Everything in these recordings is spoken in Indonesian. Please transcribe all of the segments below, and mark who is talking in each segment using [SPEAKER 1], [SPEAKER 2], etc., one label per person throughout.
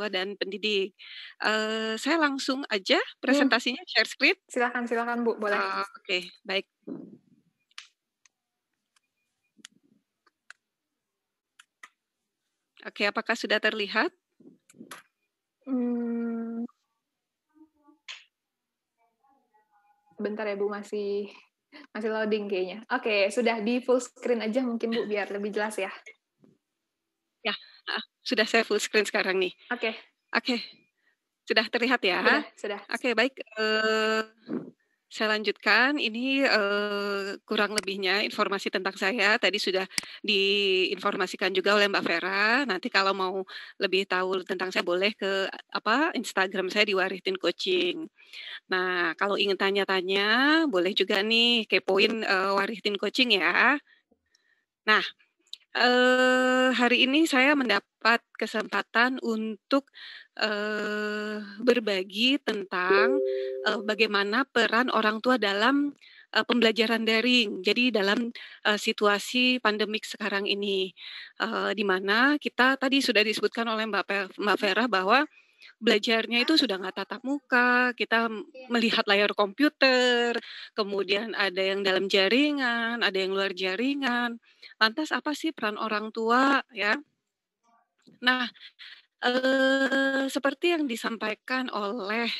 [SPEAKER 1] dan pendidik. Saya langsung aja
[SPEAKER 2] Hmm.
[SPEAKER 1] presentasinya share screen.
[SPEAKER 2] Silakan silakan, Bu, boleh.
[SPEAKER 1] Oke, baik. Oke, apakah sudah terlihat?
[SPEAKER 2] Mmm. Bentar ya, Bu, masih loading kayaknya. Oke, sudah di full screen aja mungkin, Bu, biar lebih jelas ya.
[SPEAKER 1] Ya, heeh, sudah saya full screen sekarang nih.
[SPEAKER 2] Oke.
[SPEAKER 1] Oke, sudah terlihat ya?
[SPEAKER 2] Sudah.
[SPEAKER 1] Oke, baik, saya lanjutkan. Ini, kurang lebihnya informasi tentang saya tadi sudah diinformasikan juga oleh Mbak Vera. Nanti kalau mau lebih tahu tentang saya boleh ke, Instagram saya di Waritin Coaching. Nah, kalau ingin tanya-tanya boleh juga nih kepoin, Waritin Coaching ya. Nah, hari ini saya mendapat kesempatan untuk, berbagi tentang, bagaimana peran orang tua dalam, pembelajaran daring. Jadi dalam, situasi pandemik sekarang ini, di mana kita tadi sudah disebutkan oleh Mbak Vera bahwa belajarnya itu sudah nggak tatap muka, kita melihat layar komputer, kemudian ada yang dalam jaringan, ada yang luar jaringan. Lantas apa sih peran orang tua ya? Nah, seperti yang disampaikan oleh,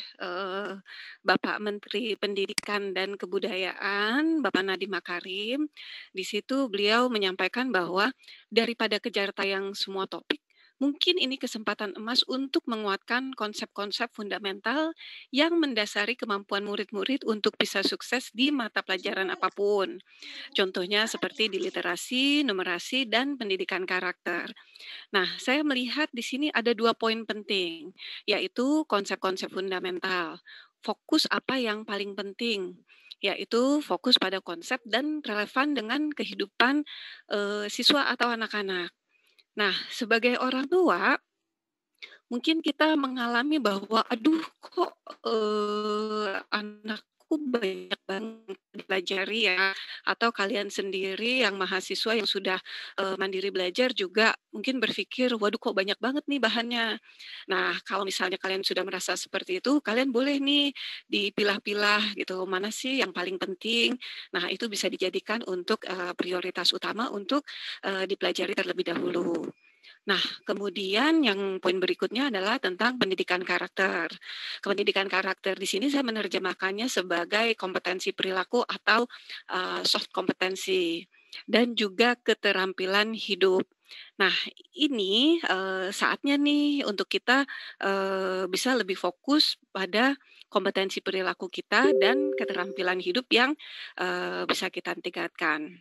[SPEAKER 1] Bapak Menteri Pendidikan dan Kebudayaan, Bapak Nadiem Makarim, di situ beliau menyampaikan bahwa daripada kejar tayang semua topik, mungkin ini kesempatan emas untuk menguatkan konsep-konsep fundamental yang mendasari kemampuan murid-murid untuk bisa sukses di mata pelajaran apapun. Contohnya seperti di literasi, numerasi, dan pendidikan karakter. Nah, saya melihat di sini ada 2 poin penting, yaitu konsep-konsep fundamental. Fokus apa yang paling penting, yaitu fokus pada konsep dan relevan dengan kehidupan, siswa atau anak-anak. Nah, sebagai orang tua, mungkin kita mengalami bahwa, "Aduh kok, anakku banyak banget dipelajari ya," atau kalian sendiri yang mahasiswa yang sudah, mandiri belajar juga mungkin berpikir, "Waduh kok banyak banget nih bahannya." Nah, kalau misalnya kalian sudah merasa seperti itu, kalian boleh nih dipilah-pilah gitu, mana sih yang paling penting. Nah, itu bisa dijadikan untuk, prioritas utama untuk, dipelajari terlebih dahulu. Nah, kemudian yang poin berikutnya adalah tentang pendidikan karakter. Pendidikan karakter di sini saya menerjemahkannya sebagai kompetensi perilaku atau, soft kompetensi dan juga keterampilan hidup. Nah, ini, saatnya nih untuk kita, bisa lebih fokus pada kompetensi perilaku kita dan keterampilan hidup yang, bisa kita tingkatkan.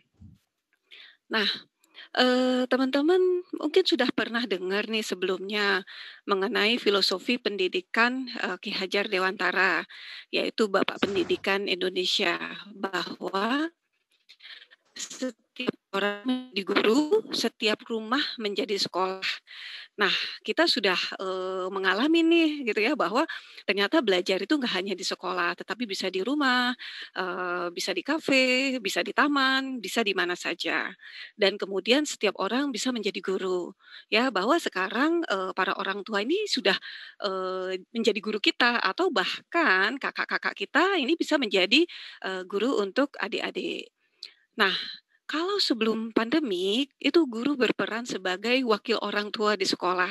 [SPEAKER 1] Nah, teman-teman mungkin sudah pernah dengar nih sebelumnya mengenai filosofi pendidikan, Ki Hajar Dewantara, yaitu Bapak Pendidikan Indonesia, bahwa setiap orang menjadi guru, setiap rumah menjadi sekolah. Nah, kita sudah, mengalami nih gitu ya bahwa ternyata belajar itu nggak hanya di sekolah, tetapi bisa di rumah, bisa di kafe, bisa di taman, bisa di mana saja. Dan kemudian setiap orang bisa menjadi guru. Ya, bahwa sekarang, para orang tua ini sudah, menjadi guru kita atau bahkan kakak-kakak kita ini bisa menjadi, guru untuk adik-adik. Nah, kalau sebelum pandemi, itu guru berperan sebagai wakil orang tua di sekolah.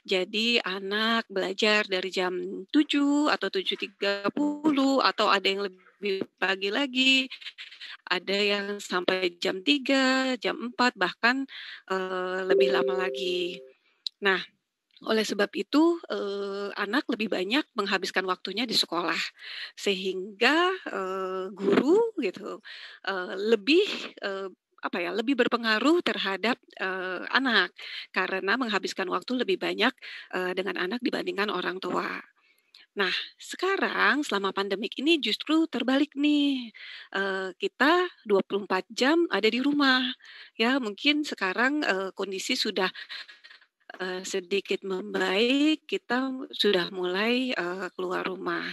[SPEAKER 1] Jadi anak belajar dari jam 7 atau 7.30 atau ada yang lebih pagi lagi, ada yang sampai jam 3, jam 4, bahkan, lebih lama lagi. Nah, oleh sebab itu, anak lebih banyak menghabiskan waktunya di sekolah, sehingga, guru gitu, lebih, lebih berpengaruh terhadap, anak, karena menghabiskan waktu lebih banyak, dengan anak dibandingkan orang tua. Nah, sekarang selama pandemik ini justru terbalik nih, kita 24 jam ada di rumah. Ya mungkin sekarang, kondisi sudah sedikit membaik, kita sudah mulai, keluar rumah.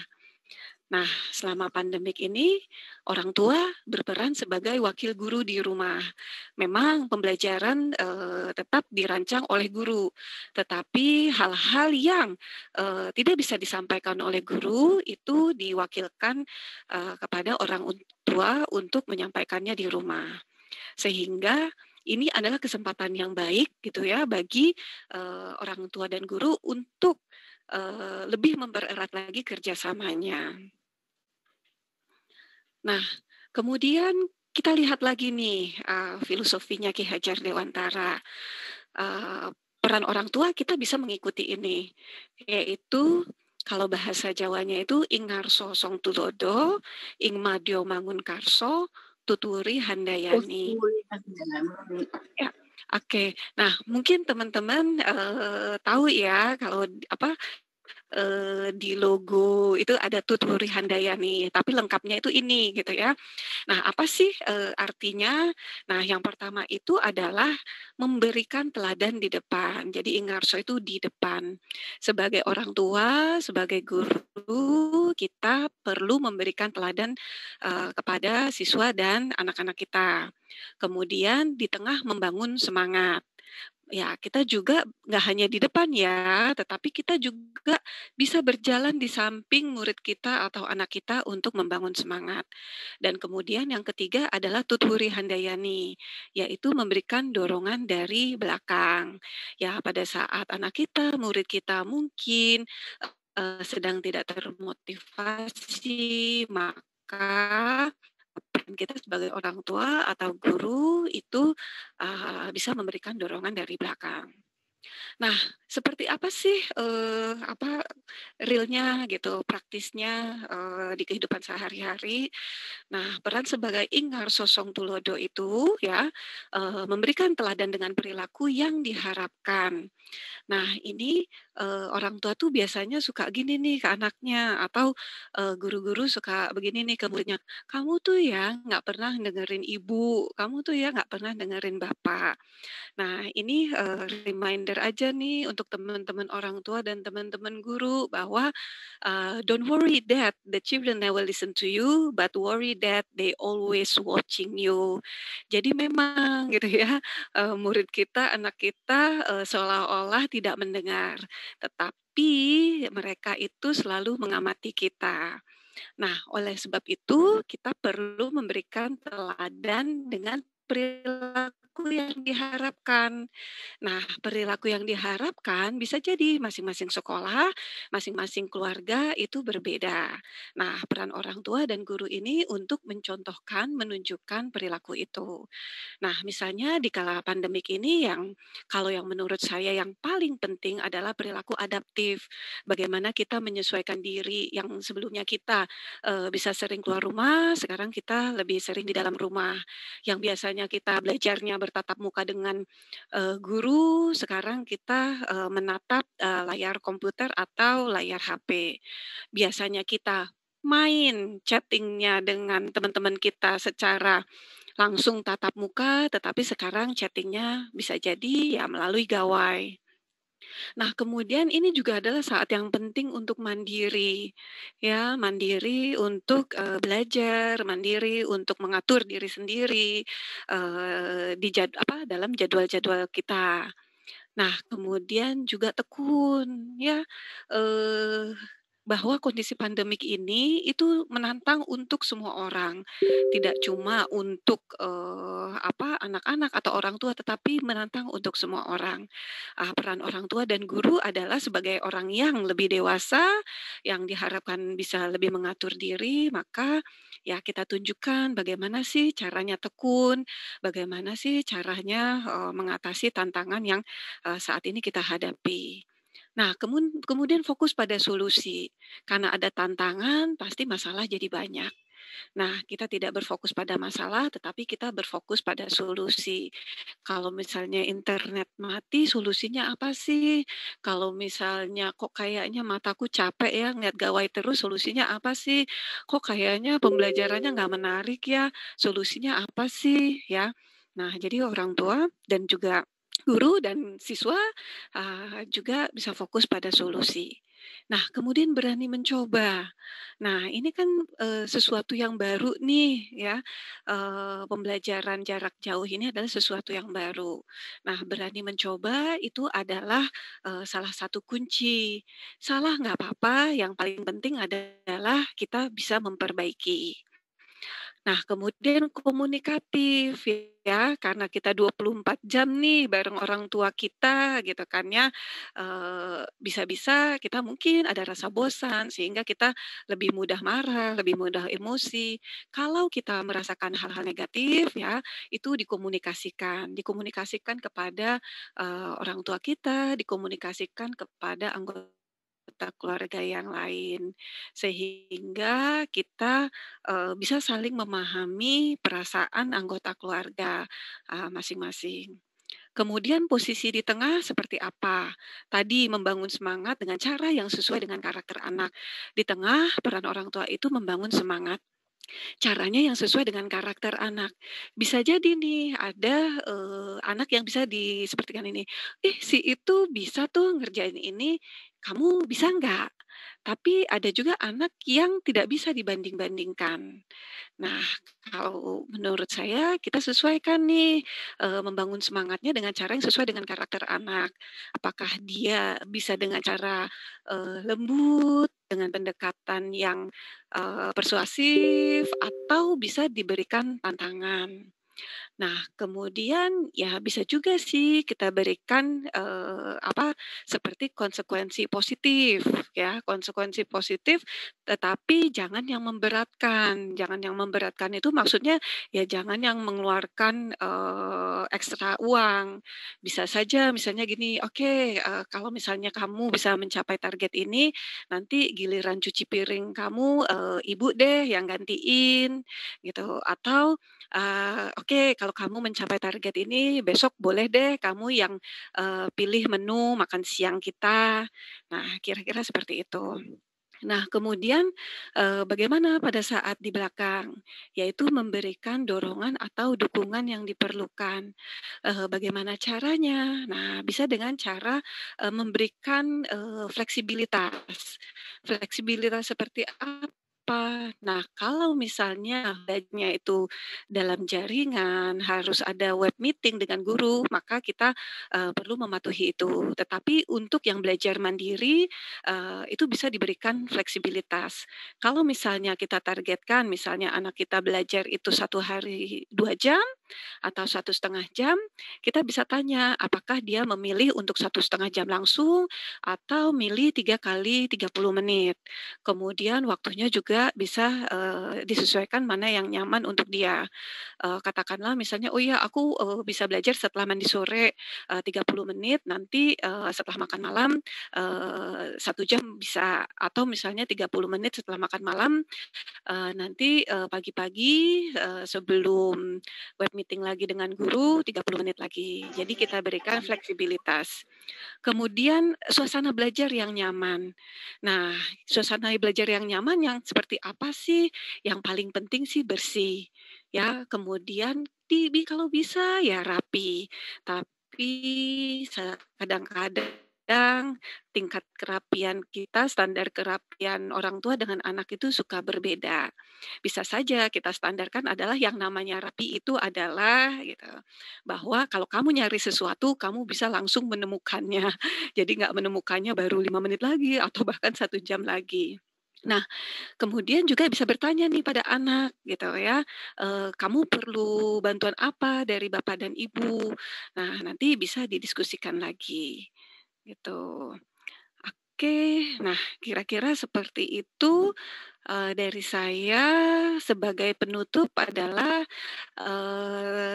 [SPEAKER 1] Nah, selama pandemik ini, orang tua berperan sebagai wakil guru di rumah. Memang pembelajaran tetap dirancang oleh guru, tetapi hal-hal yang tidak bisa disampaikan oleh guru itu diwakilkan kepada orang tua untuk menyampaikannya di rumah. Sehingga ini adalah kesempatan yang baik gitu ya bagi orang tua dan guru untuk lebih mempererat lagi kerjasamanya. Nah, kemudian kita lihat lagi nih filosofinya Ki Hajar Dewantara. Peran orang tua kita bisa mengikuti ini, yaitu kalau bahasa Jawanya itu ing ngarso song tulodo, ing madyo mangun karso, tuturi handayani. Ya, oke. Nah, mungkin teman-teman tahu ya kalau apa di logo itu ada Tuturi Handayani, tapi lengkapnya itu ini gitu ya. Nah, apa sih artinya? Nah, yang pertama itu adalah memberikan teladan di depan. Jadi Ingarso itu di depan. Sebagai orang tua, sebagai guru, kita perlu memberikan teladan kepada siswa dan anak-anak kita. Kemudian di tengah membangun semangat. Ya, kita juga nggak hanya di depan ya, tetapi kita juga bisa berjalan di samping murid kita atau anak kita untuk membangun semangat. Dan kemudian yang ketiga adalah tuturi handayani, yaitu memberikan dorongan dari belakang. Ya, pada saat anak kita, murid kita mungkin sedang tidak termotivasi, maka peran kita sebagai orang tua atau guru itu bisa memberikan dorongan dari belakang. Nah, seperti apa sih apa realnya gitu, praktisnya di kehidupan sehari-hari? Nah, peran sebagai ingar sosong tulodo itu ya memberikan teladan dengan perilaku yang diharapkan. Nah, ini orang tua tuh biasanya suka gini nih ke anaknya atau guru-guru suka begini nih ke muridnya, "Kamu tuh ya nggak pernah dengerin ibu, kamu tuh ya nggak pernah dengerin bapak." Nah, ini reminder aja nih untuk teman-teman orang tua dan teman-teman guru bahwa don't worry that the children never listen to you, but worry that they always watching you. Jadi memang gitu ya, murid kita, anak kita seolah-olah tidak mendengar, tetapi mereka itu selalu mengamati kita. Nah, oleh sebab itu kita perlu memberikan teladan dengan perilaku yang diharapkan. Nah, perilaku yang diharapkan bisa jadi masing-masing sekolah, masing-masing keluarga itu berbeda. Nah, peran orang tua dan guru ini untuk mencontohkan, menunjukkan perilaku itu. Nah, misalnya di kala pandemik ini kalau yang menurut saya yang paling penting adalah perilaku adaptif. Bagaimana kita menyesuaikan diri yang sebelumnya kita bisa sering keluar rumah, sekarang kita lebih sering di dalam rumah. Yang biasanya kita belajarnya bertatap muka dengan guru, sekarang kita menatap layar komputer atau layar HP. Biasanya kita main chattingnya dengan teman-teman kita secara langsung tatap muka, tetapi sekarang chattingnya bisa jadi ya melalui gawai. Nah, kemudian ini juga adalah saat yang penting untuk mandiri, ya, mandiri untuk belajar, mandiri untuk mengatur diri sendiri dalam jadwal-jadwal kita. Nah, kemudian juga tekun ya, eee, bahwa kondisi pandemik ini itu menantang untuk semua orang. Tidak cuma untuk, anak-anak atau orang tua, tetapi menantang untuk semua orang. Peran orang tua dan guru adalah sebagai orang yang lebih dewasa, yang diharapkan bisa lebih mengatur diri, maka ya kita tunjukkan bagaimana sih caranya tekun, bagaimana sih caranya, mengatasi tantangan yang saat ini kita hadapi. Nah, kemudian fokus pada solusi. Karena ada tantangan, pasti masalah jadi banyak. Nah, kita tidak berfokus pada masalah, tetapi kita berfokus pada solusi. Kalau misalnya internet mati, solusinya apa sih? Kalau misalnya kok kayaknya mataku capek ya ngeliat gawai terus, solusinya apa sih? Kok kayaknya pembelajarannya nggak menarik ya, solusinya apa sih? Ya. Nah, jadi orang tua dan juga guru dan siswa, juga bisa fokus pada solusi. Nah, kemudian berani mencoba. Nah, ini kan, sesuatu yang baru nih ya, pembelajaran jarak jauh ini adalah sesuatu yang baru. Nah, berani mencoba itu adalah, salah satu kunci. Salah nggak apa-apa, yang paling penting adalah kita bisa memperbaiki. Nah, kemudian komunikatif ya, karena kita 24 jam nih bareng orang tua kita gitu kan ya, bisa-bisa kita mungkin ada rasa bosan sehingga kita lebih mudah marah, lebih mudah emosi. Kalau kita merasakan hal-hal negatif ya, itu dikomunikasikan kepada, orang tua kita, dikomunikasikan kepada anggota keluarga yang lain. Sehingga kita bisa saling memahami perasaan anggota keluarga, masing-masing. Kemudian posisi di tengah seperti apa? Tadi membangun semangat dengan cara yang sesuai dengan karakter anak. Di tengah, peran orang tua itu membangun semangat. Caranya yang sesuai dengan karakter anak. Bisa jadi nih ada, anak yang bisa disepertikan ini, "Ih, si itu bisa tuh ngerjain ini, kamu bisa nggak?" Tapi ada juga anak yang tidak bisa dibanding-bandingkan. Nah, kalau menurut saya kita sesuaikan nih, membangun semangatnya dengan cara yang sesuai dengan karakter anak. Apakah dia bisa dengan cara, lembut, dengan pendekatan yang, persuasif, atau bisa diberikan tantangan. Nah, kemudian ya bisa juga sih kita berikan, seperti konsekuensi positif ya, konsekuensi positif tetapi jangan yang memberatkan. Jangan yang memberatkan itu maksudnya ya jangan yang mengeluarkan, ekstra uang. Bisa saja misalnya gini, "Oke, kalau misalnya kamu bisa mencapai target ini, nanti giliran cuci piring kamu, ibu deh yang gantiin," gitu. Atau oke kalau kamu mencapai target ini besok boleh deh kamu yang, pilih menu makan siang kita. Nah kira-kira seperti itu. Nah kemudian, bagaimana pada saat di belakang? Yaitu memberikan dorongan atau dukungan yang diperlukan. Bagaimana caranya? Nah bisa dengan cara, memberikan, fleksibilitas. Fleksibilitas seperti apa? Nah, kalau misalnya belajarnya itu dalam jaringan, harus ada web meeting dengan guru, maka kita, perlu mematuhi itu. Tetapi untuk yang belajar mandiri, itu bisa diberikan fleksibilitas. Kalau misalnya kita targetkan, misalnya anak kita belajar itu 1 hari 2 jam, atau 1,5 jam, kita bisa tanya apakah dia memilih untuk 1,5 jam langsung atau milih 3 kali 30 menit. Kemudian waktunya juga bisa, disesuaikan mana yang nyaman untuk dia. Katakanlah misalnya, "Oh iya aku, bisa belajar setelah mandi sore, 30 menit, nanti, setelah makan malam, 1 jam bisa." Atau misalnya 30 menit setelah makan malam, nanti, pagi-pagi, sebelum web meeting lagi dengan guru 30 menit lagi. Jadi kita berikan fleksibilitas. Kemudian suasana belajar yang nyaman. Nah, suasana belajar yang nyaman yang seperti apa sih? Yang paling penting sih bersih, ya. Kemudian kalau bisa ya rapi. Tapi kadang-kadang tingkat kerapian kita, standar kerapian orang tua dengan anak itu suka berbeda. Bisa saja kita standarkan adalah yang namanya rapi itu adalah gitu, bahwa kalau kamu nyari sesuatu, kamu bisa langsung menemukannya. Jadi nggak menemukannya baru 5 menit lagi atau bahkan 1 jam lagi. Nah, kemudian juga bisa bertanya nih pada anak gitu ya, "Kamu perlu bantuan apa dari bapak dan ibu?" Nah, nanti bisa didiskusikan lagi, gitu. Oke, nah kira-kira seperti itu, dari saya sebagai penutup adalah,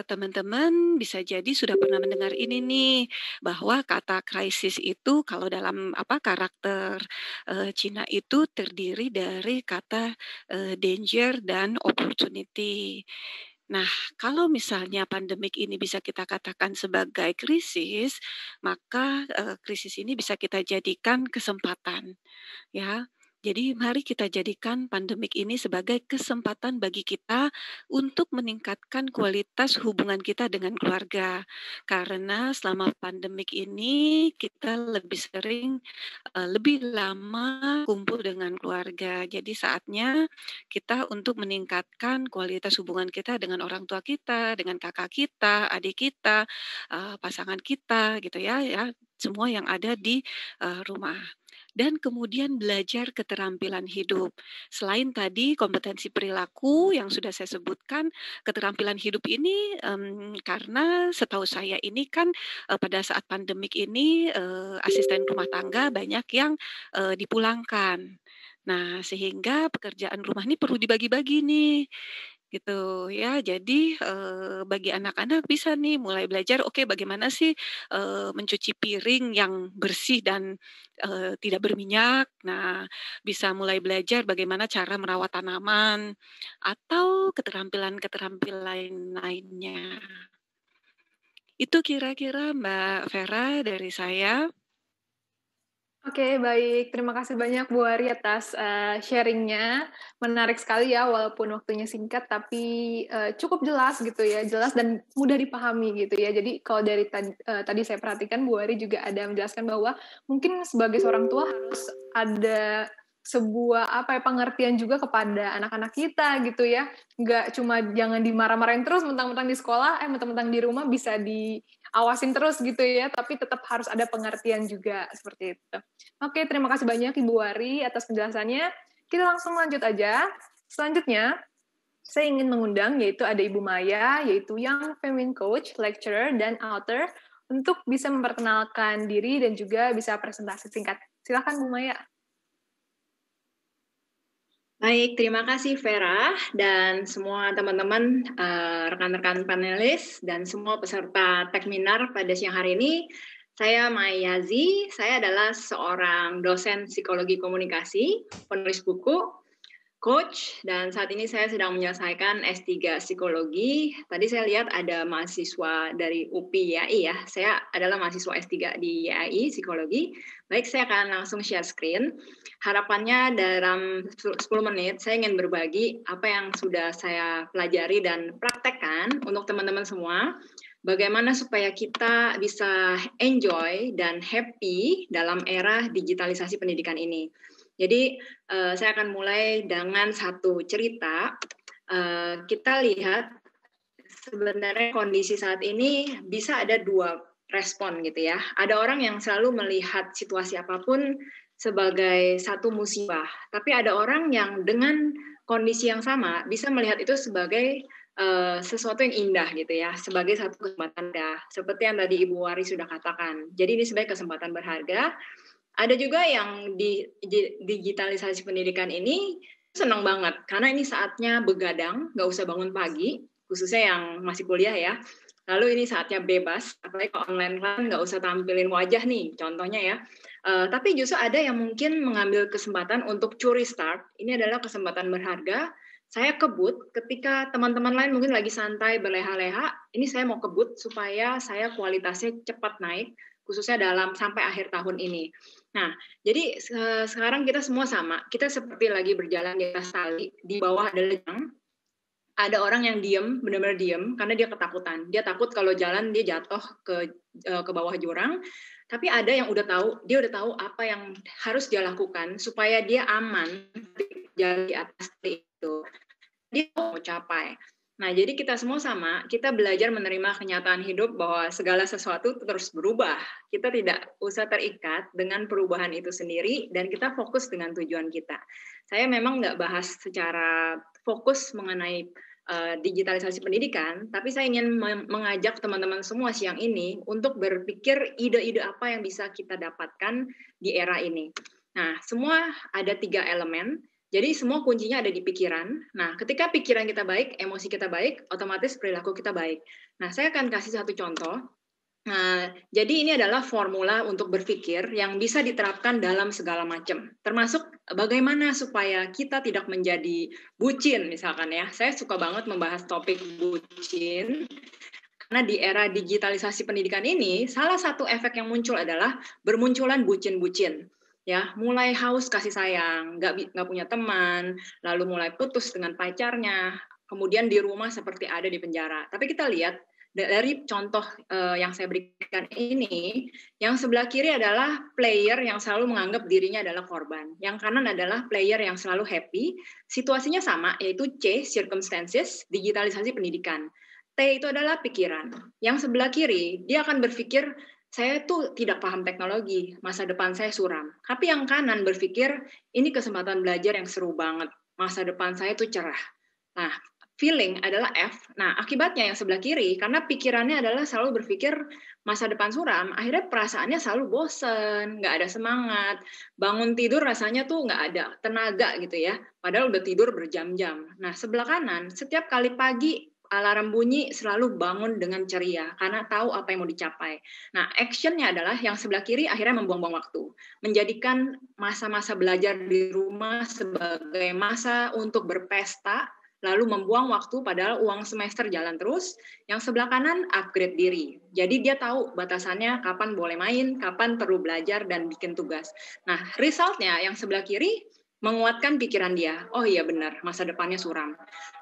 [SPEAKER 1] teman-teman bisa jadi sudah pernah mendengar ini nih, bahwa kata krisis itu kalau dalam karakter, Cina itu terdiri dari kata, danger dan opportunity. Nah, kalau misalnya pandemik ini bisa kita katakan sebagai krisis, maka, krisis ini bisa kita jadikan kesempatan, ya. Jadi mari kita jadikan pandemik ini sebagai kesempatan bagi kita untuk meningkatkan kualitas hubungan kita dengan keluarga. Karena selama pandemik ini kita lebih sering, lebih lama kumpul dengan keluarga. Jadi saatnya kita untuk meningkatkan kualitas hubungan kita dengan orang tua kita, dengan kakak kita, adik kita, pasangan kita gitu ya, semua yang ada di, rumah. Dan kemudian belajar keterampilan hidup. Selain tadi kompetensi perilaku yang sudah saya sebutkan, keterampilan hidup ini, karena setahu saya ini kan, pada saat pandemik ini, asisten rumah tangga banyak yang, dipulangkan. Nah, sehingga pekerjaan rumah ini perlu dibagi-bagi nih. Gitu ya. Jadi, bagi anak-anak bisa nih mulai belajar, oke bagaimana sih, mencuci piring yang bersih dan, tidak berminyak. Nah, bisa mulai belajar bagaimana cara merawat tanaman, atau keterampilan-keterampilan lainnya. Itu kira-kira Mbak Vera dari saya.
[SPEAKER 2] Oke, baik. Terima kasih banyak Bu Ari atas sharing-nya. Menarik sekali ya, walaupun waktunya singkat, tapi cukup jelas gitu ya, jelas dan mudah dipahami gitu ya. Jadi kalau dari tadi saya perhatikan, Bu Ari juga ada menjelaskan bahwa mungkin sebagai seorang tua harus ada sebuah pengertian juga kepada anak-anak kita gitu ya. Nggak cuma jangan dimarah-marahin terus mentang-mentang di sekolah, mentang-mentang di rumah bisa diawasin terus gitu ya, tapi tetap harus ada pengertian juga seperti itu. Oke, terima kasih banyak Ibu Wari atas penjelasannya. Kita langsung lanjut aja. Selanjutnya, saya ingin mengundang yaitu ada Ibu Maya, yaitu Young Feminine Coach, Lecturer, dan Author, untuk bisa memperkenalkan diri dan juga bisa presentasi singkat. Silakan Bu Maya.
[SPEAKER 3] Baik, terima kasih Vera dan semua teman-teman, rekan-rekan panelis dan semua peserta Techminar pada siang hari ini. Saya Maya Yazi, saya adalah seorang dosen psikologi komunikasi, penulis buku, coach, dan saat ini saya sedang menyelesaikan S3 psikologi. Tadi saya lihat ada mahasiswa dari UPI YAI ya, saya adalah mahasiswa S3 di YAI psikologi. Baik, saya akan langsung share screen. Harapannya dalam 10 menit saya ingin berbagi apa yang sudah saya pelajari dan praktekkan untuk teman-teman semua. Bagaimana supaya kita bisa enjoy dan happy dalam era digitalisasi pendidikan ini. Jadi saya akan mulai dengan satu cerita. Kita lihat sebenarnya kondisi saat ini bisa ada dua respon gitu ya. Ada orang yang selalu melihat situasi apapun sebagai satu musibah, tapi ada orang yang dengan kondisi yang sama bisa melihat itu sebagai sesuatu yang indah gitu ya, sebagai satu kesempatan indah. Seperti yang tadi Ibu Wari sudah katakan. Jadi ini sebagai kesempatan berharga. Ada juga yang di digitalisasi pendidikan ini senang banget, karena ini saatnya begadang, nggak usah bangun pagi, khususnya yang masih kuliah ya. Lalu ini saatnya bebas, apalagi kalau online kan nggak usah tampilin wajah nih, contohnya ya. Tapi justru ada yang mungkin mengambil kesempatan untuk curi start. Ini adalah kesempatan berharga. Saya kebut ketika teman-teman lain mungkin lagi santai berleha-leha, ini saya mau kebut supaya saya kualitasnya cepat naik, khususnya dalam sampai akhir tahun ini. Nah, jadi sekarang kita semua sama. Kita seperti lagi berjalan di atas tali, di bawah ada lejang. Ada orang yang diem, benar-benar diem, karena dia ketakutan. Dia takut kalau jalan dia jatuh ke bawah jurang. Tapi ada yang dia udah tahu apa yang harus dia lakukan supaya dia aman jalan di atas tali itu. Dia mau capai. Nah, jadi kita semua sama, kita belajar menerima kenyataan hidup bahwa segala sesuatu terus berubah. Kita tidak usah terikat dengan perubahan itu sendiri, dan kita fokus dengan tujuan kita. Saya memang nggak bahas secara fokus mengenai digitalisasi pendidikan, tapi saya ingin mengajak teman-teman semua siang ini untuk berpikir ide-ide apa yang bisa kita dapatkan di era ini. Nah, semua ada 3 elemen. Jadi semua kuncinya ada di pikiran. Nah, ketika pikiran kita baik, emosi kita baik, otomatis perilaku kita baik. Nah, saya akan kasih satu contoh. Nah, jadi ini adalah formula untuk berpikir yang bisa diterapkan dalam segala macam. Termasuk bagaimana supaya kita tidak menjadi bucin, misalkan ya. Saya suka banget membahas topik bucin. Karena di era digitalisasi pendidikan ini, salah satu efek yang muncul adalah bermunculan bucin-bucin. ya, mulai haus kasih sayang, nggak punya teman, lalu mulai putus dengan pacarnya, kemudian di rumah seperti ada di penjara. Tapi kita lihat dari contoh yang saya berikan ini, yang sebelah kiri adalah player yang selalu menganggap dirinya adalah korban. Yang kanan adalah player yang selalu happy. Situasinya sama, yaitu C, circumstances, digitalisasi pendidikan. T itu adalah pikiran. Yang sebelah kiri, dia akan berpikir, saya tuh tidak paham teknologi, masa depan saya suram. Tapi yang kanan berpikir, ini kesempatan belajar yang seru banget, masa depan saya tuh cerah. Nah, feeling adalah F. Nah, akibatnya yang sebelah kiri, karena pikirannya adalah selalu berpikir masa depan suram, akhirnya perasaannya selalu bosen, nggak ada semangat, bangun tidur rasanya tuh nggak ada tenaga gitu ya, padahal udah tidur berjam-jam. Nah, sebelah kanan, setiap kali pagi alarm bunyi selalu bangun dengan ceria karena tahu apa yang mau dicapai. Nah, actionnya adalah yang sebelah kiri akhirnya membuang-buang waktu, menjadikan masa-masa belajar di rumah sebagai masa untuk berpesta, lalu membuang waktu padahal uang semester jalan terus. Yang sebelah kanan upgrade diri. Jadi dia tahu batasannya kapan boleh main, kapan perlu belajar dan bikin tugas. Nah, resultnya yang sebelah kiri menguatkan pikiran dia. Oh iya benar, masa depannya suram.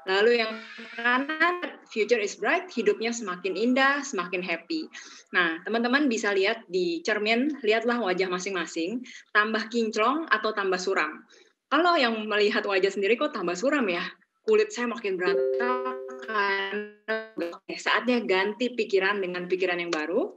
[SPEAKER 3] Lalu yang kanan, future is bright, hidupnya semakin indah, semakin happy. Nah, teman-teman bisa lihat di cermin, lihatlah wajah masing-masing, tambah kinclong atau tambah suram. Kalau yang melihat wajah sendiri kok tambah suram ya, kulit saya makin berantakan, saatnya ganti pikiran dengan pikiran yang baru.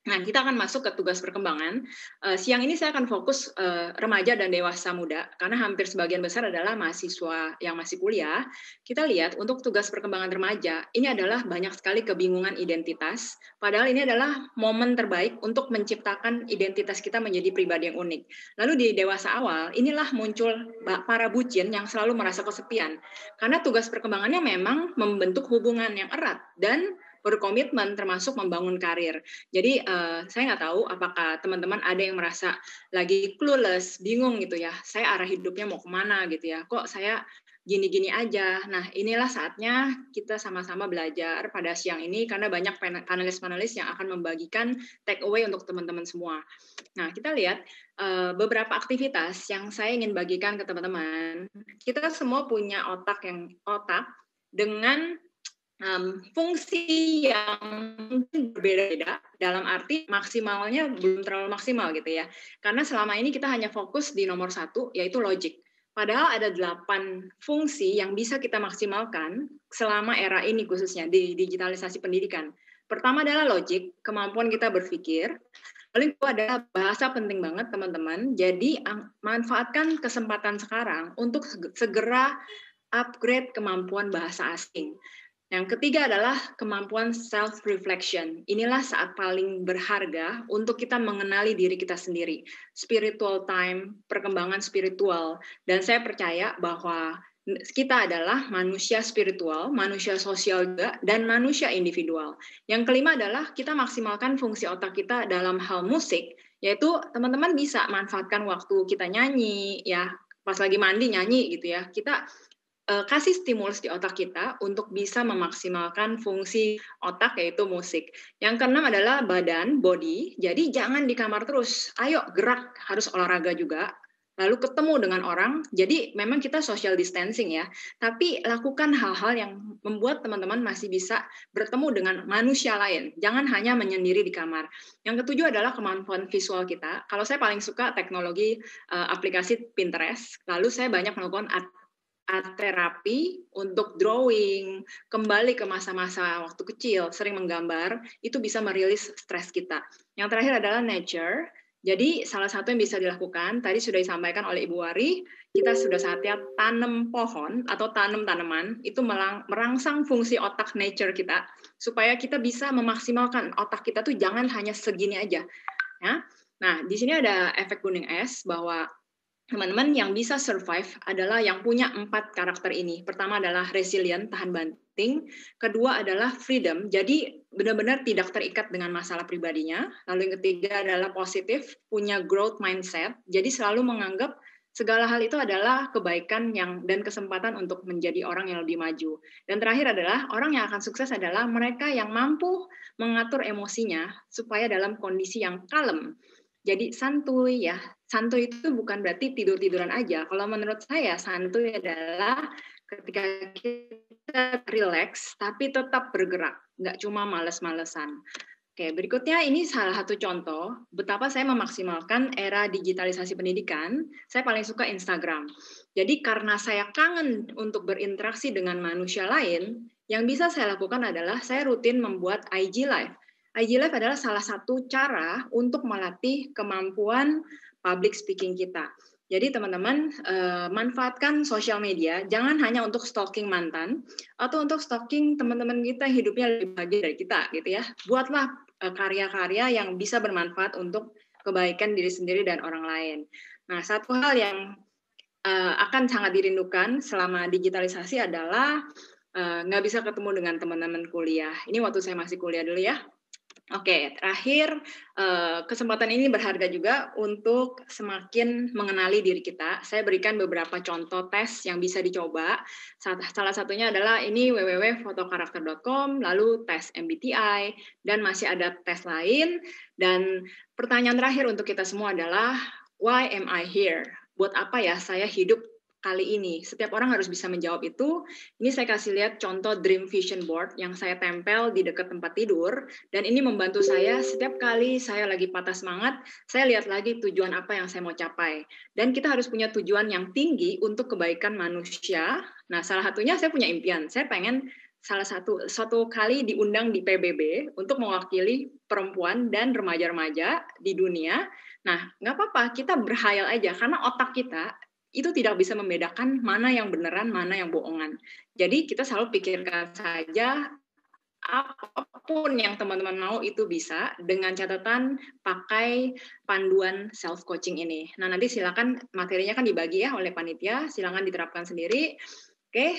[SPEAKER 3] Nah, kita akan masuk ke tugas perkembangan. Siang ini saya akan fokus remaja dan dewasa muda, karena hampir sebagian besar adalah mahasiswa yang masih kuliah. Kita lihat untuk tugas perkembangan remaja, ini adalah banyak sekali kebingungan identitas, padahal ini adalah momen terbaik untuk menciptakan identitas kita menjadi pribadi yang unik. Lalu di dewasa awal, inilah muncul para bucin yang selalu merasa kesepian, karena tugas perkembangannya memang membentuk hubungan yang erat dan berkomitmen termasuk membangun karir. Jadi saya nggak tahu apakah teman-teman ada yang merasa lagi clueless, bingung gitu ya, saya arah hidupnya mau kemana gitu ya, kok saya gini-gini aja. Nah, inilah saatnya kita sama-sama belajar pada siang ini karena banyak panelis-panelis yang akan membagikan take away untuk teman-teman semua. Nah, kita lihat beberapa aktivitas yang saya ingin bagikan ke teman-teman. Kita semua punya otak dengan fungsi yang mungkin berbeda-beda, dalam arti maksimalnya belum terlalu maksimal gitu ya. Karena selama ini kita hanya fokus di nomor 1, yaitu logic. Padahal ada 8 fungsi yang bisa kita maksimalkan selama era ini khususnya di digitalisasi pendidikan. Pertama adalah logic, kemampuan kita berpikir. Lalu itu adalah bahasa penting banget teman-teman. Jadi manfaatkan kesempatan sekarang untuk segera upgrade kemampuan bahasa asing. Yang ketiga adalah kemampuan self-reflection. Inilah saat paling berharga untuk kita mengenali diri kita sendiri. Spiritual time, perkembangan spiritual. Dan saya percaya bahwa kita adalah manusia spiritual, manusia sosial juga, dan manusia individual. Yang kelima adalah kita maksimalkan fungsi otak kita dalam hal musik, yaitu teman-teman bisa manfaatkan waktu kita nyanyi, ya pas lagi mandi nyanyi gitu ya. Kita kasih stimulus di otak kita untuk bisa memaksimalkan fungsi otak yaitu musik. Yang keenam adalah badan, body. Jadi jangan di kamar terus. Ayo gerak, harus olahraga juga. Lalu ketemu dengan orang. Jadi memang kita social distancing ya. Tapi lakukan hal-hal yang membuat teman-teman masih bisa bertemu dengan manusia lain. Jangan hanya menyendiri di kamar. Yang ketujuh adalah kemampuan visual kita. Kalau saya paling suka teknologi aplikasi Pinterest. Lalu saya banyak melakukan art terapi untuk drawing, kembali ke masa-masa waktu kecil, sering menggambar, itu bisa merilis stres kita. Yang terakhir adalah nature. Jadi salah satu yang bisa dilakukan, tadi sudah disampaikan oleh Ibu Wari, kita sudah saatnya tanam pohon atau tanam tanaman, itu merangsang fungsi otak nature kita, supaya kita bisa memaksimalkan otak kita tuh jangan hanya segini aja. Ya. Nah, di sini ada efek gunung es, bahwa teman-teman yang bisa survive adalah yang punya 4 karakter ini. Pertama adalah resilient, tahan banting. Kedua adalah freedom, jadi benar-benar tidak terikat dengan masalah pribadinya. Lalu yang ketiga adalah positif, punya growth mindset, jadi selalu menganggap segala hal itu adalah kebaikan dan kesempatan untuk menjadi orang yang lebih maju. Dan terakhir adalah orang yang akan sukses adalah mereka yang mampu mengatur emosinya supaya dalam kondisi yang kalem. Jadi santuy ya, santuy itu bukan berarti tidur-tiduran aja. Kalau menurut saya, santuy adalah ketika kita relax, tapi tetap bergerak. Nggak cuma males-malesan. Oke, berikutnya ini salah satu contoh betapa saya memaksimalkan era digitalisasi pendidikan. Saya paling suka Instagram. Jadi karena saya kangen untuk berinteraksi dengan manusia lain, yang bisa saya lakukan adalah saya rutin membuat IG Live. IG Live adalah salah satu cara untuk melatih kemampuan public speaking kita. Jadi teman-teman, manfaatkan sosial media, jangan hanya untuk stalking mantan, atau untuk stalking teman-teman kita hidupnya lebih bahagia dari kita, gitu ya. Buatlah karya-karya yang bisa bermanfaat untuk kebaikan diri sendiri dan orang lain. Nah, satu hal yang akan sangat dirindukan selama digitalisasi adalah nggak bisa ketemu dengan teman-teman kuliah. Ini waktu saya masih kuliah dulu ya. Oke, terakhir kesempatan ini berharga juga untuk semakin mengenali diri kita. Saya berikan beberapa contoh tes yang bisa dicoba. Salah satunya adalah ini www.fotokarakter.com, lalu tes MBTI, dan masih ada tes lain. Dan pertanyaan terakhir untuk kita semua adalah, why am I here? Buat apa ya saya hidup kali ini? Setiap orang harus bisa menjawab itu. Ini saya kasih lihat contoh dream vision board yang saya tempel di dekat tempat tidur, dan ini membantu saya setiap kali saya lagi patah semangat, saya lihat lagi tujuan apa yang saya mau capai. Dan kita harus punya tujuan yang tinggi untuk kebaikan manusia. Nah, salah satunya saya punya impian. Saya pengen suatu kali diundang di PBB untuk mewakili perempuan dan remaja-remaja di dunia. Nah, nggak apa-apa, kita berhayal aja, karena otak kita itu tidak bisa membedakan mana yang beneran, mana yang bohongan. Jadi kita selalu pikirkan saja apapun yang teman-teman mau itu bisa, dengan catatan pakai panduan self-coaching ini. Nah, nanti silakan materinya kan dibagi ya oleh panitia, silakan diterapkan sendiri. Oke,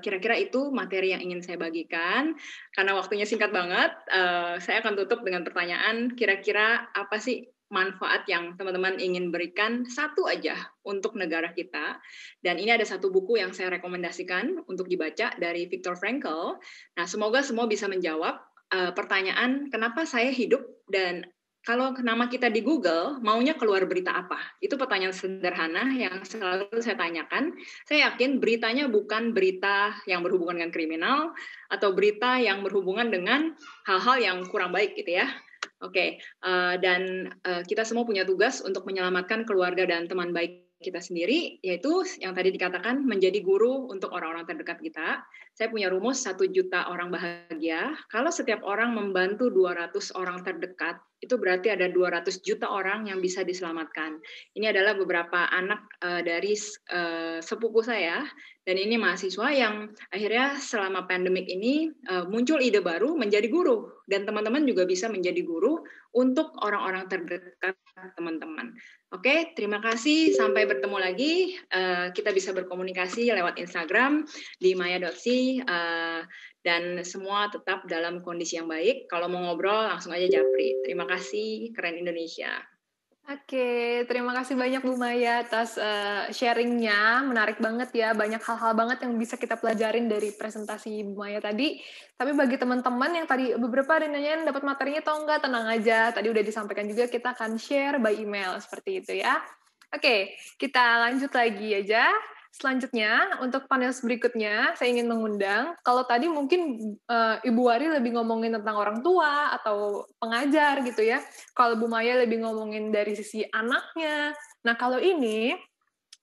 [SPEAKER 3] kira-kira itu materi yang ingin saya bagikan. Karena waktunya singkat banget, saya akan tutup dengan pertanyaan, kira-kira apa sih manfaat yang teman-teman ingin berikan satu aja untuk negara kita. Dan ini ada satu buku yang saya rekomendasikan untuk dibaca dari Viktor Frankl. Nah, semoga semua bisa menjawab pertanyaan kenapa saya hidup, dan kalau nama kita di Google, maunya keluar berita apa? Itu pertanyaan sederhana yang selalu saya tanyakan. Saya yakin beritanya bukan berita yang berhubungan dengan kriminal atau berita yang berhubungan dengan hal-hal yang kurang baik gitu ya. Oke, dan kita semua punya tugas untuk menyelamatkan keluarga dan teman baik kita sendiri, yaitu yang tadi dikatakan menjadi guru untuk orang-orang terdekat kita. Saya punya rumus 1 juta orang bahagia. Kalau setiap orang membantu 200 orang terdekat, itu berarti ada 200 juta orang yang bisa diselamatkan. Ini adalah beberapa anak dari sepupu saya, dan ini mahasiswa yang akhirnya selama pandemik ini muncul ide baru menjadi guru, dan teman-teman juga bisa menjadi guru untuk orang-orang terdekat teman-teman. Oke, terima kasih. Sampai bertemu lagi. Kita bisa berkomunikasi lewat Instagram di maya.si, dan semua tetap dalam kondisi yang baik. Kalau mau ngobrol, langsung aja japri. Terima kasih, Keren Indonesia.
[SPEAKER 2] Oke, terima kasih banyak Bu Maya atas sharing-nya. Menarik banget ya, banyak hal-hal banget yang bisa kita pelajarin dari presentasi Bu Maya tadi. Tapi bagi teman-teman yang tadi beberapa ada nanyain dapat materinya atau enggak, tenang aja. Tadi udah disampaikan juga, kita akan share by email, seperti itu ya. Oke, kita lanjut lagi aja. Selanjutnya, untuk panel berikutnya, saya ingin mengundang, kalau tadi mungkin Ibu Wari lebih ngomongin tentang orang tua atau pengajar gitu ya, kalau Bu Maya lebih ngomongin dari sisi anaknya. Nah, kalau ini,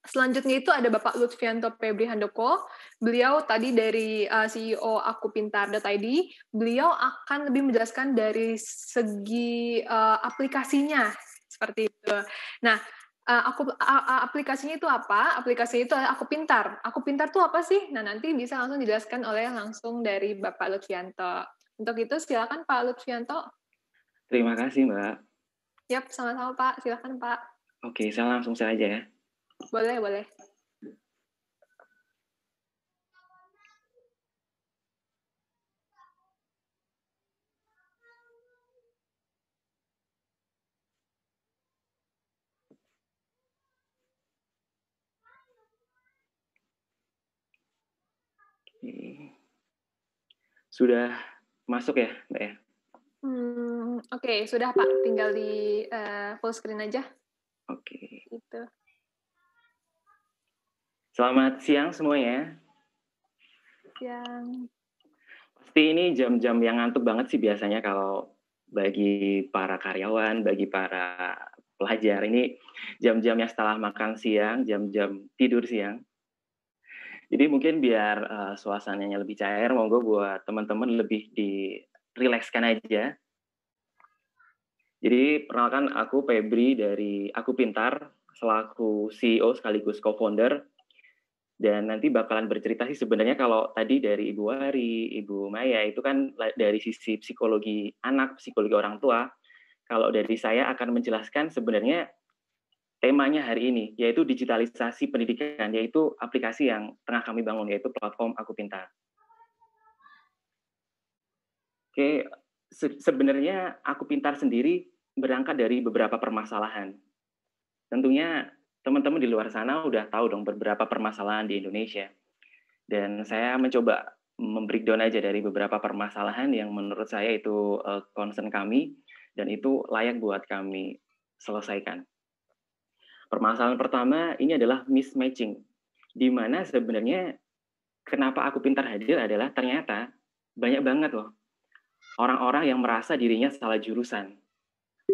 [SPEAKER 2] selanjutnya itu ada Bapak Lutfianto Febri Handoko. Beliau tadi dari CEO akupintar.id, beliau akan lebih menjelaskan dari segi aplikasinya, seperti itu. Nah, aplikasinya itu apa? Aplikasinya itu adalah Aku Pintar. Aku Pintar itu apa sih? Nah, nanti bisa langsung dijelaskan oleh langsung dari Bapak Lutfianto. Untuk itu, silakan Pak Lutfianto.
[SPEAKER 4] Terima kasih, Mbak.
[SPEAKER 2] Yap, sama-sama Pak. Silakan Pak.
[SPEAKER 4] Oke, saya langsung saja ya.
[SPEAKER 2] Boleh, boleh.
[SPEAKER 4] Sudah masuk ya, Mbak ya?
[SPEAKER 2] Oke, sudah Pak. Tinggal di full screen aja.
[SPEAKER 4] Oke.
[SPEAKER 2] Gitu.
[SPEAKER 4] Selamat siang semuanya.
[SPEAKER 2] Yang
[SPEAKER 4] Pasti ini jam-jam yang ngantuk banget sih biasanya kalau bagi para karyawan, bagi para pelajar. Ini jam-jam yang setelah makan siang, jam-jam tidur siang. Jadi mungkin biar suasananya lebih cair, monggo buat teman-teman lebih dirilekskan aja. Jadi perkenalkan aku Febri dari Aku Pintar, selaku CEO sekaligus co-founder. Dan nanti bakalan bercerita sih sebenarnya kalau tadi dari Ibu Wari, Ibu Maya itu kan dari sisi psikologi anak, psikologi orang tua. Kalau dari saya akan menjelaskan sebenarnya temanya hari ini, yaitu digitalisasi pendidikan, yaitu aplikasi yang tengah kami bangun, yaitu platform Aku Pintar. Oke, sebenarnya Aku Pintar sendiri berangkat dari beberapa permasalahan. Tentunya teman-teman di luar sana udah tahu dong beberapa permasalahan di Indonesia. Dan saya mencoba membreakdown aja dari beberapa permasalahan yang menurut saya itu concern kami dan itu layak buat kami selesaikan. Permasalahan pertama ini adalah mismatching, di mana sebenarnya kenapa Aku Pintar hadir adalah ternyata banyak banget loh orang-orang yang merasa dirinya salah jurusan.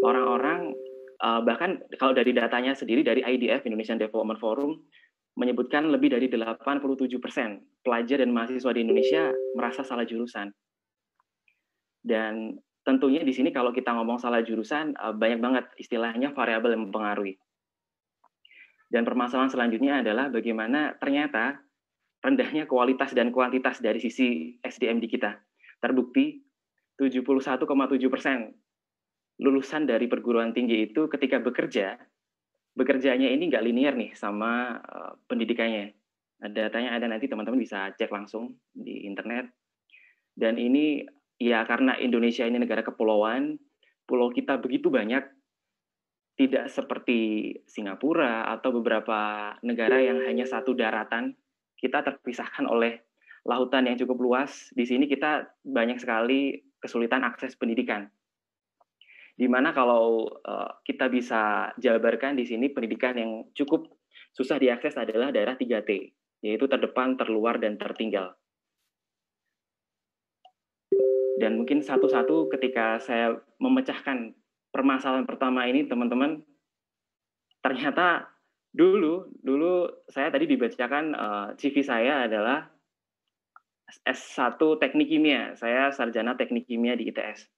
[SPEAKER 4] Orang-orang bahkan kalau dari datanya sendiri dari IDF, Indonesian Development Forum, menyebutkan lebih dari 87% pelajar dan mahasiswa di Indonesia merasa salah jurusan. Dan tentunya di sini kalau kita ngomong salah jurusan, banyak banget istilahnya variabel yang mempengaruhi. Dan permasalahan selanjutnya adalah bagaimana ternyata rendahnya kualitas dan kuantitas dari sisi SDM di kita. Terbukti 71,7% lulusan dari perguruan tinggi itu ketika bekerjanya ini nggak linear nih sama pendidikannya. Datanya ada, nanti teman-teman bisa cek langsung di internet. Dan ini ya karena Indonesia ini negara kepulauan, pulau kita begitu banyak, tidak seperti Singapura atau beberapa negara yang hanya satu daratan, kita terpisahkan oleh lautan yang cukup luas. Di sini kita banyak sekali kesulitan akses pendidikan. Di mana kalau kita bisa jabarkan di sini pendidikan yang cukup susah diakses adalah daerah 3T, yaitu terdepan, terluar, dan tertinggal. Dan mungkin satu-satu ketika saya memecahkan permasalahan pertama ini, teman-teman, ternyata dulu saya tadi dibacakan CV saya adalah S1 Teknik Kimia. Saya sarjana Teknik Kimia di ITS.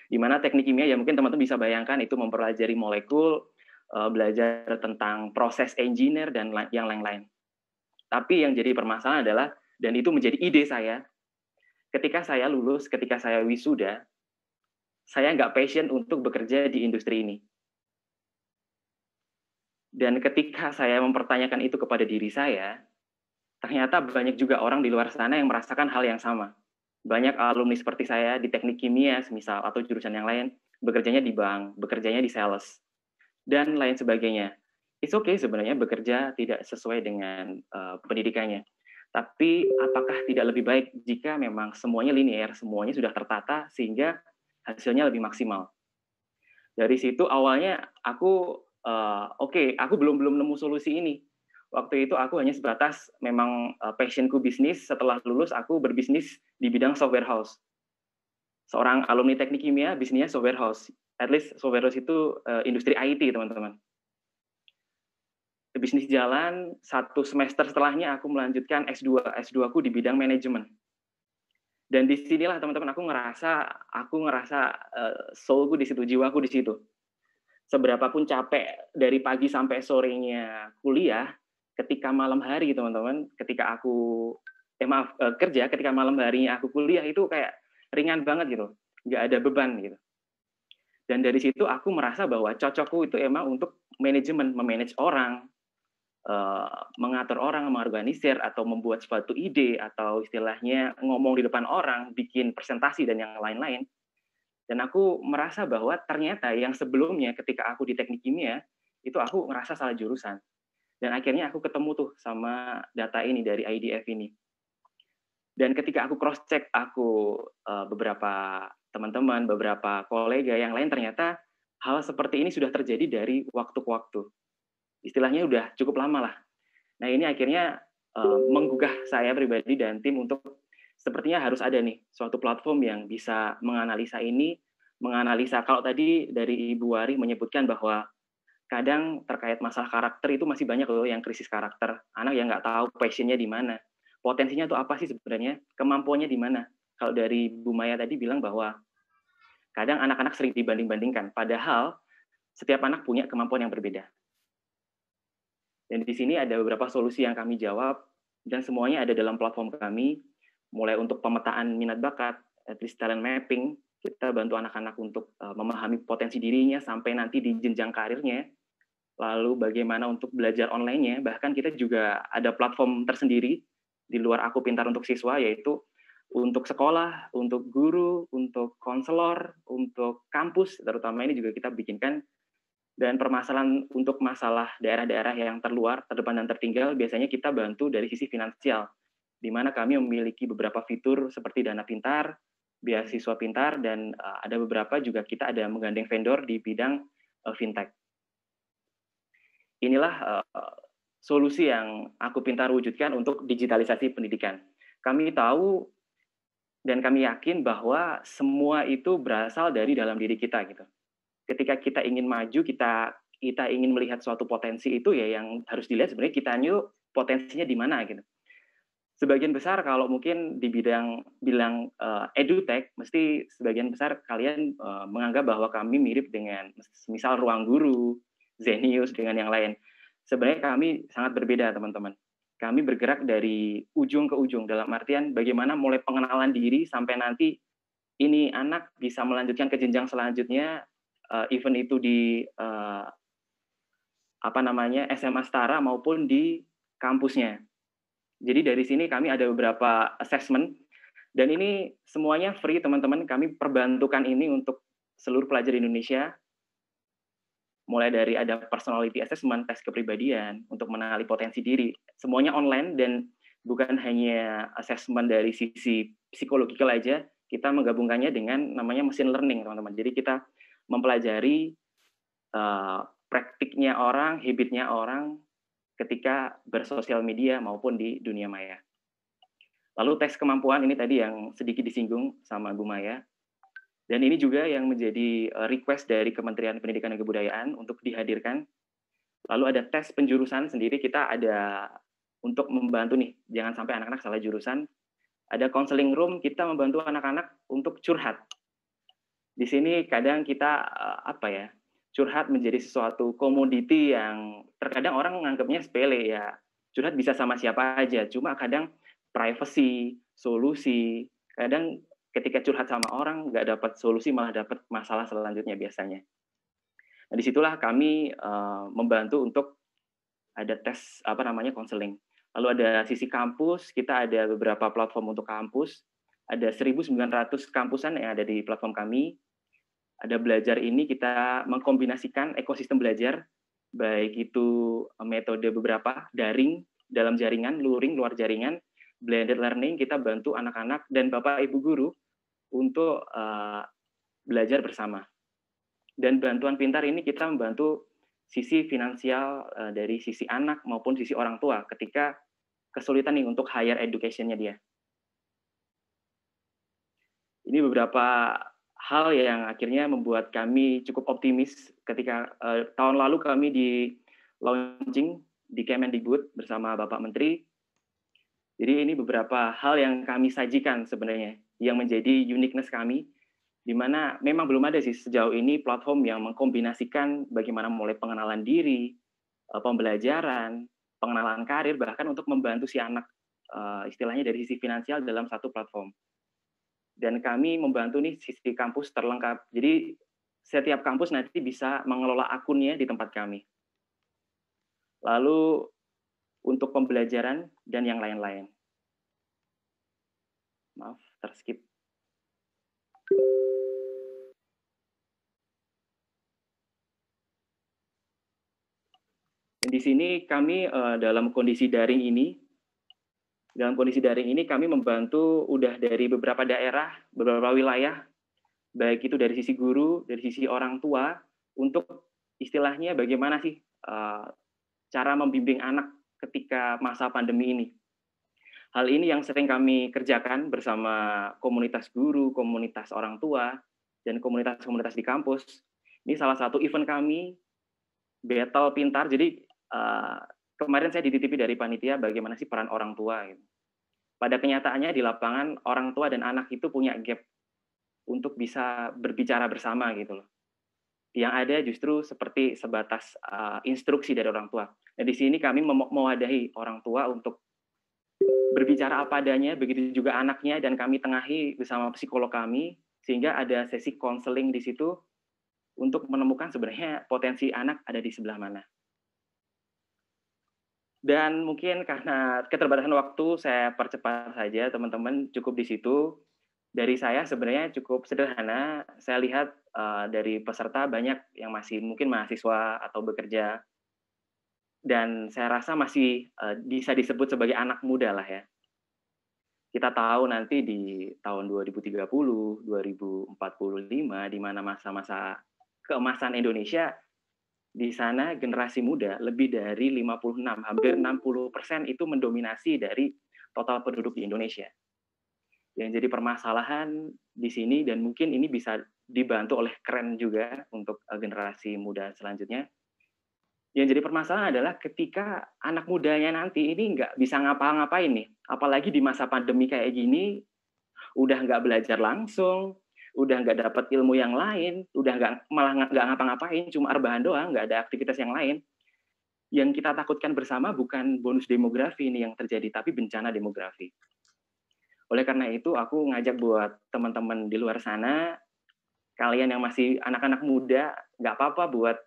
[SPEAKER 4] Di mana teknik kimia ya mungkin teman-teman bisa bayangkan itu mempelajari molekul, belajar tentang proses engineer dan yang lain-lain. Tapi yang jadi permasalahan adalah, dan itu menjadi ide saya, ketika saya lulus, ketika saya wisuda, saya nggak passion untuk bekerja di industri ini. Dan ketika saya mempertanyakan itu kepada diri saya, ternyata banyak juga orang di luar sana yang merasakan hal yang sama. Banyak alumni seperti saya di teknik kimia, misal, atau jurusan yang lain, bekerjanya di bank, bekerjanya di sales, dan lain sebagainya. It's okay sebenarnya bekerja tidak sesuai dengan pendidikannya. Tapi apakah tidak lebih baik jika memang semuanya linear, semuanya sudah tertata sehingga hasilnya lebih maksimal? Dari situ awalnya aku aku belum nemu solusi ini. Waktu itu aku hanya sebatas memang passionku bisnis. Setelah lulus aku berbisnis di bidang software house. Seorang alumni teknik kimia, bisnisnya software house. At least software house itu industri IT, teman-teman. Bisnis jalan, 1 semester setelahnya aku melanjutkan S2 ku di bidang manajemen. Dan disinilah teman-teman aku ngerasa soulku di situ, jiwaku di situ. Seberapapun capek dari pagi sampai sorenya kuliah, ketika malam hari teman-teman, ketika aku kerja, ketika malam harinya aku kuliah itu kayak ringan banget gitu, nggak ada beban gitu. Dan dari situ aku merasa bahwa cocokku itu emang untuk manajemen, memanage orang, mengatur orang, mengorganisir, atau membuat suatu ide, atau istilahnya ngomong di depan orang, bikin presentasi, dan yang lain-lain. Dan aku merasa bahwa ternyata yang sebelumnya ketika aku di teknik kimia, itu aku ngerasa salah jurusan. Dan akhirnya aku ketemu tuh sama data ini dari IDF ini. Dan ketika aku cross-check, beberapa teman-teman, beberapa kolega yang lain ternyata hal seperti ini sudah terjadi dari waktu ke waktu. Istilahnya udah cukup lama lah. Nah ini akhirnya menggugah saya pribadi dan tim untuk sepertinya harus ada nih suatu platform yang bisa menganalisa ini, menganalisa kalau tadi dari Ibu Wari menyebutkan bahwa kadang terkait masalah karakter itu masih banyak loh yang krisis karakter. Anak yang nggak tahu passionnya di mana, potensinya itu apa sih sebenarnya, kemampuannya di mana. Kalau dari Bu Maya tadi bilang bahwa kadang anak-anak sering dibanding-bandingkan, padahal setiap anak punya kemampuan yang berbeda. Dan di sini ada beberapa solusi yang kami jawab, dan semuanya ada dalam platform kami, mulai untuk pemetaan minat bakat, at least talent mapping, kita bantu anak-anak untuk memahami potensi dirinya sampai nanti di jenjang karirnya, lalu bagaimana untuk belajar online-nya, bahkan kita juga ada platform tersendiri di luar Aku Pintar untuk siswa, yaitu untuk sekolah, untuk guru, untuk konselor, untuk kampus, terutama ini juga kita bikinkan. Dan permasalahan untuk masalah daerah-daerah yang terluar, terdepan dan tertinggal, biasanya kita bantu dari sisi finansial, di mana kami memiliki beberapa fitur seperti dana pintar, beasiswa pintar, dan ada beberapa juga kita ada menggandeng vendor di bidang fintech. Inilah solusi yang Aku Pintar wujudkan untuk digitalisasi pendidikan. Kami tahu dan kami yakin bahwa semua itu berasal dari dalam diri kita gitu. Ketika kita ingin maju, kita ingin melihat suatu potensi itu ya yang harus dilihat sebenarnya kita potensinya di mana gitu. Sebagian besar kalau mungkin di bilang edutech, mesti sebagian besar kalian menganggap bahwa kami mirip dengan misal Ruang Guru, Zenius dengan yang lain. Sebenarnya kami sangat berbeda teman-teman. Kami bergerak dari ujung ke ujung dalam artian bagaimana mulai pengenalan diri sampai nanti ini anak bisa melanjutkan ke jenjang selanjutnya. Event itu di SMA Setara maupun di kampusnya. Jadi dari sini kami ada beberapa assessment dan ini semuanya free teman-teman. Kami perbantukan ini untuk seluruh pelajar Indonesia. Mulai dari ada personality assessment, tes kepribadian untuk mengenali potensi diri. Semuanya online dan bukan hanya assessment dari sisi psikologikal aja, kita menggabungkannya dengan namanya machine learning teman-teman. Jadi kita mempelajari praktiknya orang, habitnya orang ketika bersosial media maupun di dunia maya. Lalu tes kemampuan ini tadi yang sedikit disinggung sama Bu Maya. Dan ini juga yang menjadi request dari Kementerian Pendidikan dan Kebudayaan untuk dihadirkan. Lalu ada tes penjurusan sendiri, kita ada untuk membantu nih, jangan sampai anak-anak salah jurusan. Ada counseling room, kita membantu anak-anak untuk curhat. Di sini kadang kita curhat menjadi sesuatu komoditi yang terkadang orang menganggapnya sepele ya. Curhat bisa sama siapa aja, cuma kadang privacy, solusi, kadang ketika curhat sama orang nggak dapat solusi malah dapat masalah selanjutnya biasanya. Nah disitulah kami membantu untuk ada tes konseling. Lalu ada sisi kampus, kita ada beberapa platform untuk kampus. Ada 1.900 kampusan yang ada di platform kami. Ada belajar ini kita mengkombinasikan ekosistem belajar, baik itu metode beberapa, daring, dalam jaringan, luring, luar jaringan, blended learning, kita bantu anak-anak dan Bapak Ibu guru untuk belajar bersama. Dan bantuan pintar ini kita membantu sisi finansial dari sisi anak maupun sisi orang tua ketika kesulitan nih untuk higher education-nya dia. Ini beberapa hal yang akhirnya membuat kami cukup optimis ketika tahun lalu kami di launching di Kemendikbud bersama Bapak Menteri. Jadi ini beberapa hal yang kami sajikan sebenarnya yang menjadi uniqueness kami, di mana memang belum ada sih sejauh ini platform yang mengkombinasikan bagaimana mulai pengenalan diri, pembelajaran, pengenalan karir, bahkan untuk membantu si anak istilahnya dari sisi finansial dalam satu platform. Dan kami membantu nih sisi kampus terlengkap. Jadi setiap kampus nanti bisa mengelola akunnya di tempat kami. Lalu untuk pembelajaran dan yang lain-lain. Maaf, terskip. Dan di sini kami dalam kondisi daring ini kami membantu udah dari beberapa daerah, beberapa wilayah, baik itu dari sisi guru, dari sisi orang tua, untuk istilahnya bagaimana sih cara membimbing anak ketika masa pandemi ini. Hal ini yang sering kami kerjakan bersama komunitas guru, komunitas orang tua, dan komunitas-komunitas di kampus. Ini salah satu event kami, Battle Pintar. Jadi kemarin saya dititipi dari panitia bagaimana sih peran orang tua. Gitu. Pada kenyataannya di lapangan, orang tua dan anak itu punya gap untuk bisa berbicara bersama gitu loh. Yang ada justru seperti sebatas instruksi dari orang tua. Nah, di sini kami mewadahi orang tua untuk berbicara apa adanya, begitu juga anaknya, dan kami tengahi bersama psikolog kami, sehingga ada sesi konseling di situ untuk menemukan sebenarnya potensi anak ada di sebelah mana. Dan mungkin karena keterbatasan waktu, saya percepat saja teman-teman, cukup di situ. Dari saya sebenarnya cukup sederhana, saya lihat dari peserta banyak yang masih mungkin mahasiswa atau bekerja, dan saya rasa masih bisa disebut sebagai anak muda lah ya. Kita tahu nanti di tahun 2030, 2045, di mana masa-masa keemasan Indonesia, di sana generasi muda lebih dari 56, hampir 60% itu mendominasi dari total penduduk di Indonesia. Yang jadi permasalahan di sini, dan mungkin ini bisa dibantu oleh Keren juga untuk generasi muda selanjutnya. Yang jadi permasalahan adalah ketika anak mudanya nanti ini nggak bisa ngapa-ngapain nih, apalagi di masa pandemi kayak gini, udah nggak belajar langsung, udah nggak dapat ilmu yang lain, udah malah nggak ngapa-ngapain, cuma rebahan doang, nggak ada aktivitas yang lain. Yang kita takutkan bersama bukan bonus demografi ini yang terjadi, tapi bencana demografi. Oleh karena itu, aku ngajak buat teman-teman di luar sana, kalian yang masih anak-anak muda, nggak apa-apa buat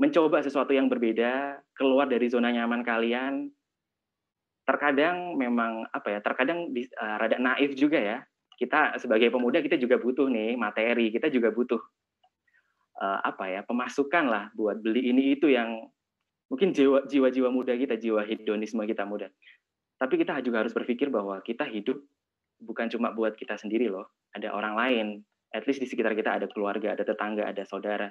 [SPEAKER 4] mencoba sesuatu yang berbeda, keluar dari zona nyaman kalian. Terkadang memang terkadang rada naif juga ya. Kita sebagai pemuda kita juga butuh nih materi, kita juga butuh pemasukan lah buat beli ini itu yang mungkin jiwa-jiwa muda kita, jiwa hedonisme kita muda. Tapi kita juga harus berpikir bahwa kita hidup bukan cuma buat kita sendiri loh, ada orang lain. At least di sekitar kita ada keluarga, ada tetangga, ada saudara.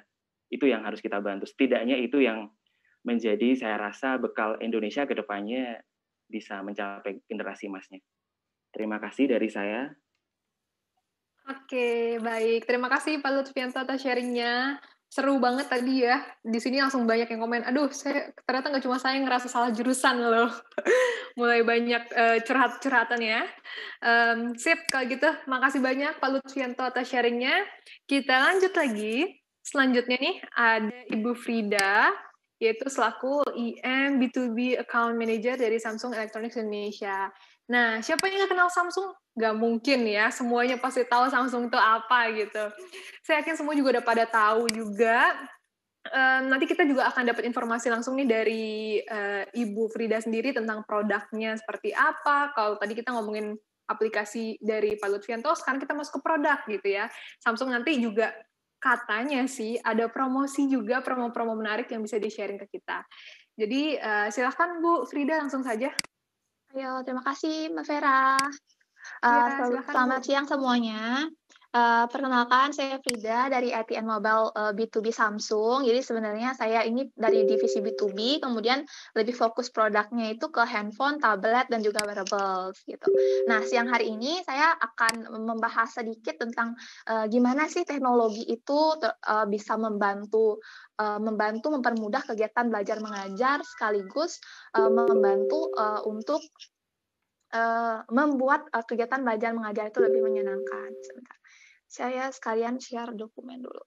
[SPEAKER 4] Itu yang harus kita bantu. Setidaknya itu yang menjadi, saya rasa, bekal Indonesia ke depannya bisa mencapai generasi emasnya. Terima kasih dari saya.
[SPEAKER 2] Oke, baik. Terima kasih Pak Lutfianto atas sharing-nya. Seru banget tadi ya. Di sini langsung banyak yang komen, aduh, ternyata nggak cuma saya yang ngerasa salah jurusan loh. Mulai banyak curhat-curhatan ya. Sip, kalau gitu. Makasih banyak Pak Lutfianto atas sharing-nya. Kita lanjut lagi. Selanjutnya nih ada Ibu Frida, yaitu selaku IM B2B Account Manager dari Samsung Electronics Indonesia. Nah, siapa yang nggak kenal Samsung? Nggak mungkin ya, semuanya pasti tahu Samsung itu apa gitu. Saya yakin semua juga udah pada tahu juga. Nanti kita juga akan dapat informasi langsung nih dari Ibu Frida sendiri tentang produknya seperti apa. Kalau tadi kita ngomongin aplikasi dari Pak Lutfianto, sekarang kita masuk ke produk gitu ya. Samsung nanti juga katanya sih ada promosi juga, promo-promo menarik yang bisa di-sharing ke kita. Jadi silahkan Bu Frida langsung saja.
[SPEAKER 5] Ayo, terima kasih Mbak Vera. Selamat siang semuanya. Perkenalkan, saya Frida dari IT and Mobile B2B Samsung. Jadi sebenarnya saya ini dari divisi B2B, kemudian lebih fokus produknya itu ke handphone, tablet, dan juga wearables gitu. Nah, siang hari ini saya akan membahas sedikit tentang gimana sih teknologi itu bisa membantu mempermudah kegiatan belajar mengajar, sekaligus membantu untuk membuat kegiatan belajar mengajar itu lebih menyenangkan. Sebentar. Saya sekalian share dokumen dulu.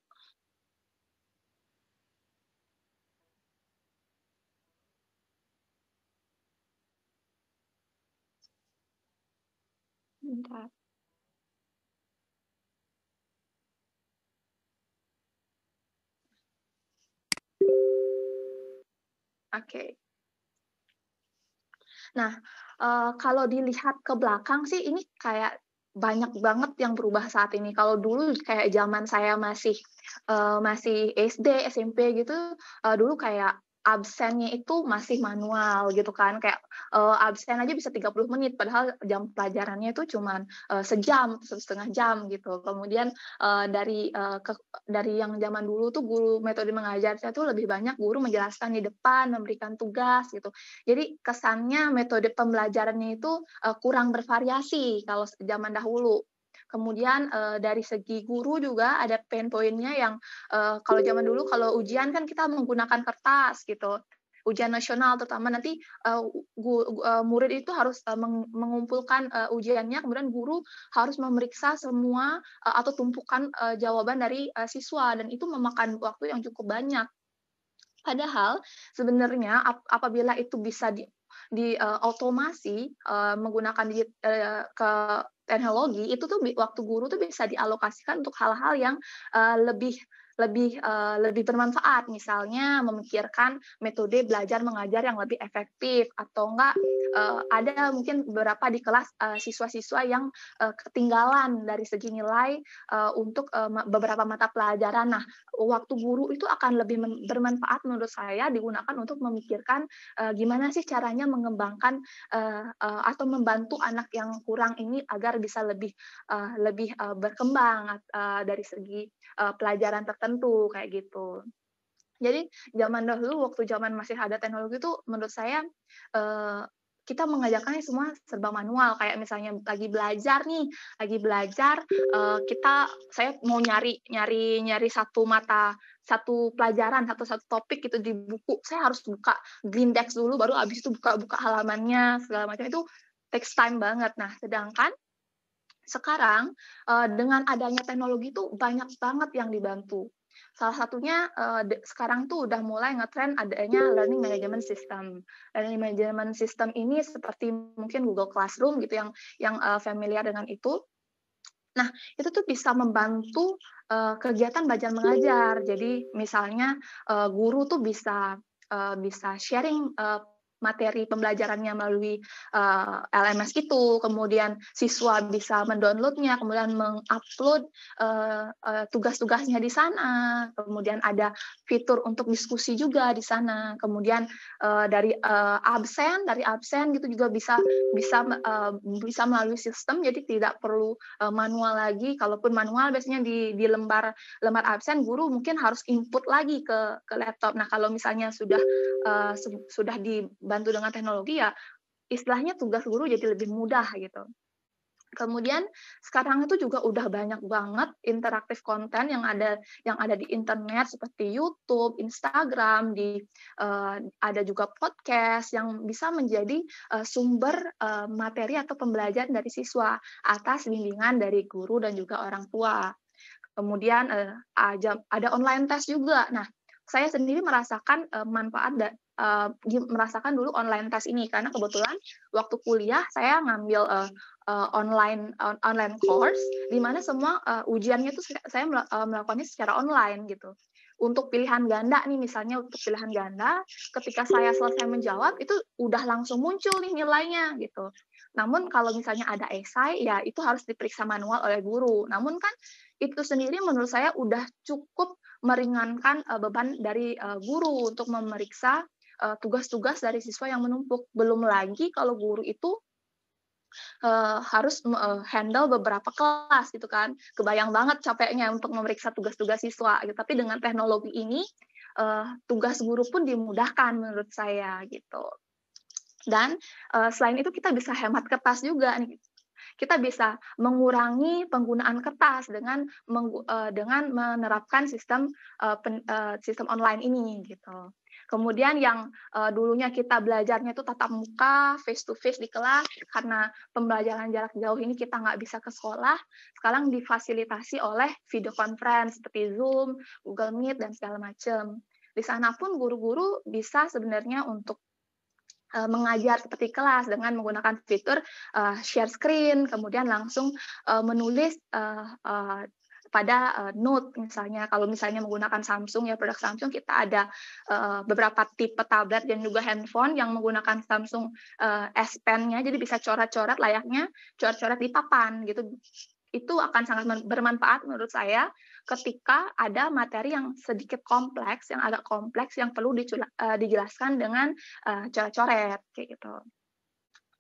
[SPEAKER 5] Bentar. Oke. Nah, kalau dilihat ke belakang sih ini kayak banyak banget yang berubah saat ini. Kalau dulu kayak zaman saya masih SD, SMP gitu, dulu kayak absennya itu masih manual gitu kan, kayak absen aja bisa 30 menit padahal jam pelajarannya itu cuman sejam, 1,5 jam gitu. Kemudian dari yang zaman dulu tuh guru metode mengajarnya tuh lebih banyak guru menjelaskan di depan, memberikan tugas gitu. Jadi kesannya metode pembelajarannya itu kurang bervariasi kalau zaman dahulu. Kemudian dari segi guru juga ada pain point-nya yang kalau zaman dulu kalau ujian kan kita menggunakan kertas gitu. Ujian nasional terutama nanti murid itu harus mengumpulkan ujiannya, kemudian guru harus memeriksa semua atau tumpukan jawaban dari siswa, dan itu memakan waktu yang cukup banyak. Padahal sebenarnya apabila itu bisa di otomasi menggunakan ke teknologi, itu tuh waktu guru tuh bisa dialokasikan untuk hal-hal yang lebih bermanfaat, misalnya memikirkan metode belajar mengajar yang lebih efektif, atau enggak ada mungkin beberapa di kelas siswa-siswa yang ketinggalan dari segi nilai untuk beberapa mata pelajaran. Nah, waktu guru itu akan lebih bermanfaat menurut saya digunakan untuk memikirkan gimana sih caranya mengembangkan atau membantu anak yang kurang ini agar bisa lebih berkembang dari segi pelajaran tertentu kayak gitu. Jadi zaman dahulu waktu zaman masih ada teknologi itu menurut saya kita mengajarkannya semua serba manual, kayak misalnya lagi belajar saya mau nyari satu pelajaran satu topik gitu di buku, saya harus buka Glindex dulu baru habis itu buka halamannya segala macam, itu takes time banget. Nah, sedangkan sekarang dengan adanya teknologi itu banyak banget yang dibantu. Salah satunya sekarang tuh udah mulai ngetren adanya learning management system. Learning management system ini seperti mungkin Google Classroom gitu yang familiar dengan itu. Nah, itu tuh bisa membantu kegiatan belajar mengajar. Jadi misalnya guru tuh bisa sharing materi pembelajarannya melalui LMS itu, kemudian siswa bisa mendownloadnya, kemudian mengupload tugas-tugasnya di sana, kemudian ada fitur untuk diskusi juga di sana, kemudian dari absen gitu juga bisa melalui sistem, jadi tidak perlu manual lagi. Kalaupun manual biasanya di lembar absen guru mungkin harus input lagi ke laptop. Nah, kalau misalnya sudah dibantu dengan teknologi, ya istilahnya tugas guru jadi lebih mudah gitu. Kemudian sekarang itu juga udah banyak banget interaktif konten yang ada di internet seperti YouTube, Instagram, ada juga podcast yang bisa menjadi sumber materi atau pembelajaran dari siswa atas bimbingan dari guru dan juga orang tua. Kemudian ada online test juga. Nah, saya sendiri merasakan manfaat merasakan dulu online test ini karena kebetulan waktu kuliah saya ngambil online course di mana semua ujiannya tuh saya melakukannya secara online gitu. Untuk pilihan ganda nih, misalnya untuk pilihan ganda, ketika saya selesai menjawab itu udah langsung muncul nih nilainya gitu. Namun kalau misalnya ada esai, ya itu harus diperiksa manual oleh guru. Namun kan itu sendiri menurut saya udah cukup meringankan beban dari guru untuk memeriksa tugas-tugas dari siswa yang menumpuk. Belum lagi kalau guru itu harus handle beberapa kelas gitu kan. Kebayang banget capeknya untuk memeriksa tugas-tugas siswa gitu. Tapi dengan teknologi ini tugas guru pun dimudahkan menurut saya gitu. Dan selain itu kita bisa hemat kertas juga nih. Kita bisa mengurangi penggunaan kertas dengan menerapkan sistem online ini gitu. Kemudian yang dulunya kita belajarnya itu tatap muka, face to face di kelas, karena pembelajaran jarak jauh ini kita nggak bisa ke sekolah, sekarang difasilitasi oleh video conference seperti Zoom, Google Meet, dan segala macam. Di sana pun guru-guru bisa sebenarnya untuk mengajar seperti kelas dengan menggunakan fitur share screen, kemudian langsung menulis pada note misalnya. Kalau misalnya menggunakan Samsung, ya produk Samsung, kita ada beberapa tipe tablet dan juga handphone yang menggunakan Samsung S Pen-nya, jadi bisa coret-coret layaknya coret-coret di papan gitu. Itu akan sangat bermanfaat menurut saya ketika ada materi yang sedikit kompleks, yang agak kompleks, yang perlu dijelaskan dengan coret-coret kayak gitu.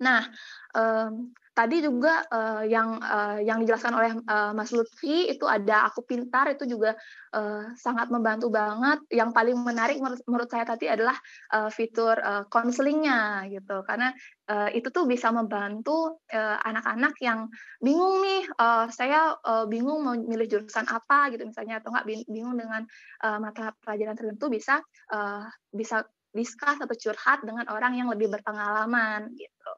[SPEAKER 5] Nah, tadi juga yang dijelaskan oleh Mas Lutfi itu ada Aku Pintar, itu juga sangat membantu banget. Yang paling menarik menurut saya tadi adalah fitur konselingnya gitu, karena itu tuh bisa membantu anak-anak yang bingung nih, saya bingung mau milih jurusan apa gitu misalnya, atau nggak bingung dengan mata pelajaran tertentu, bisa discuss atau curhat dengan orang yang lebih berpengalaman gitu.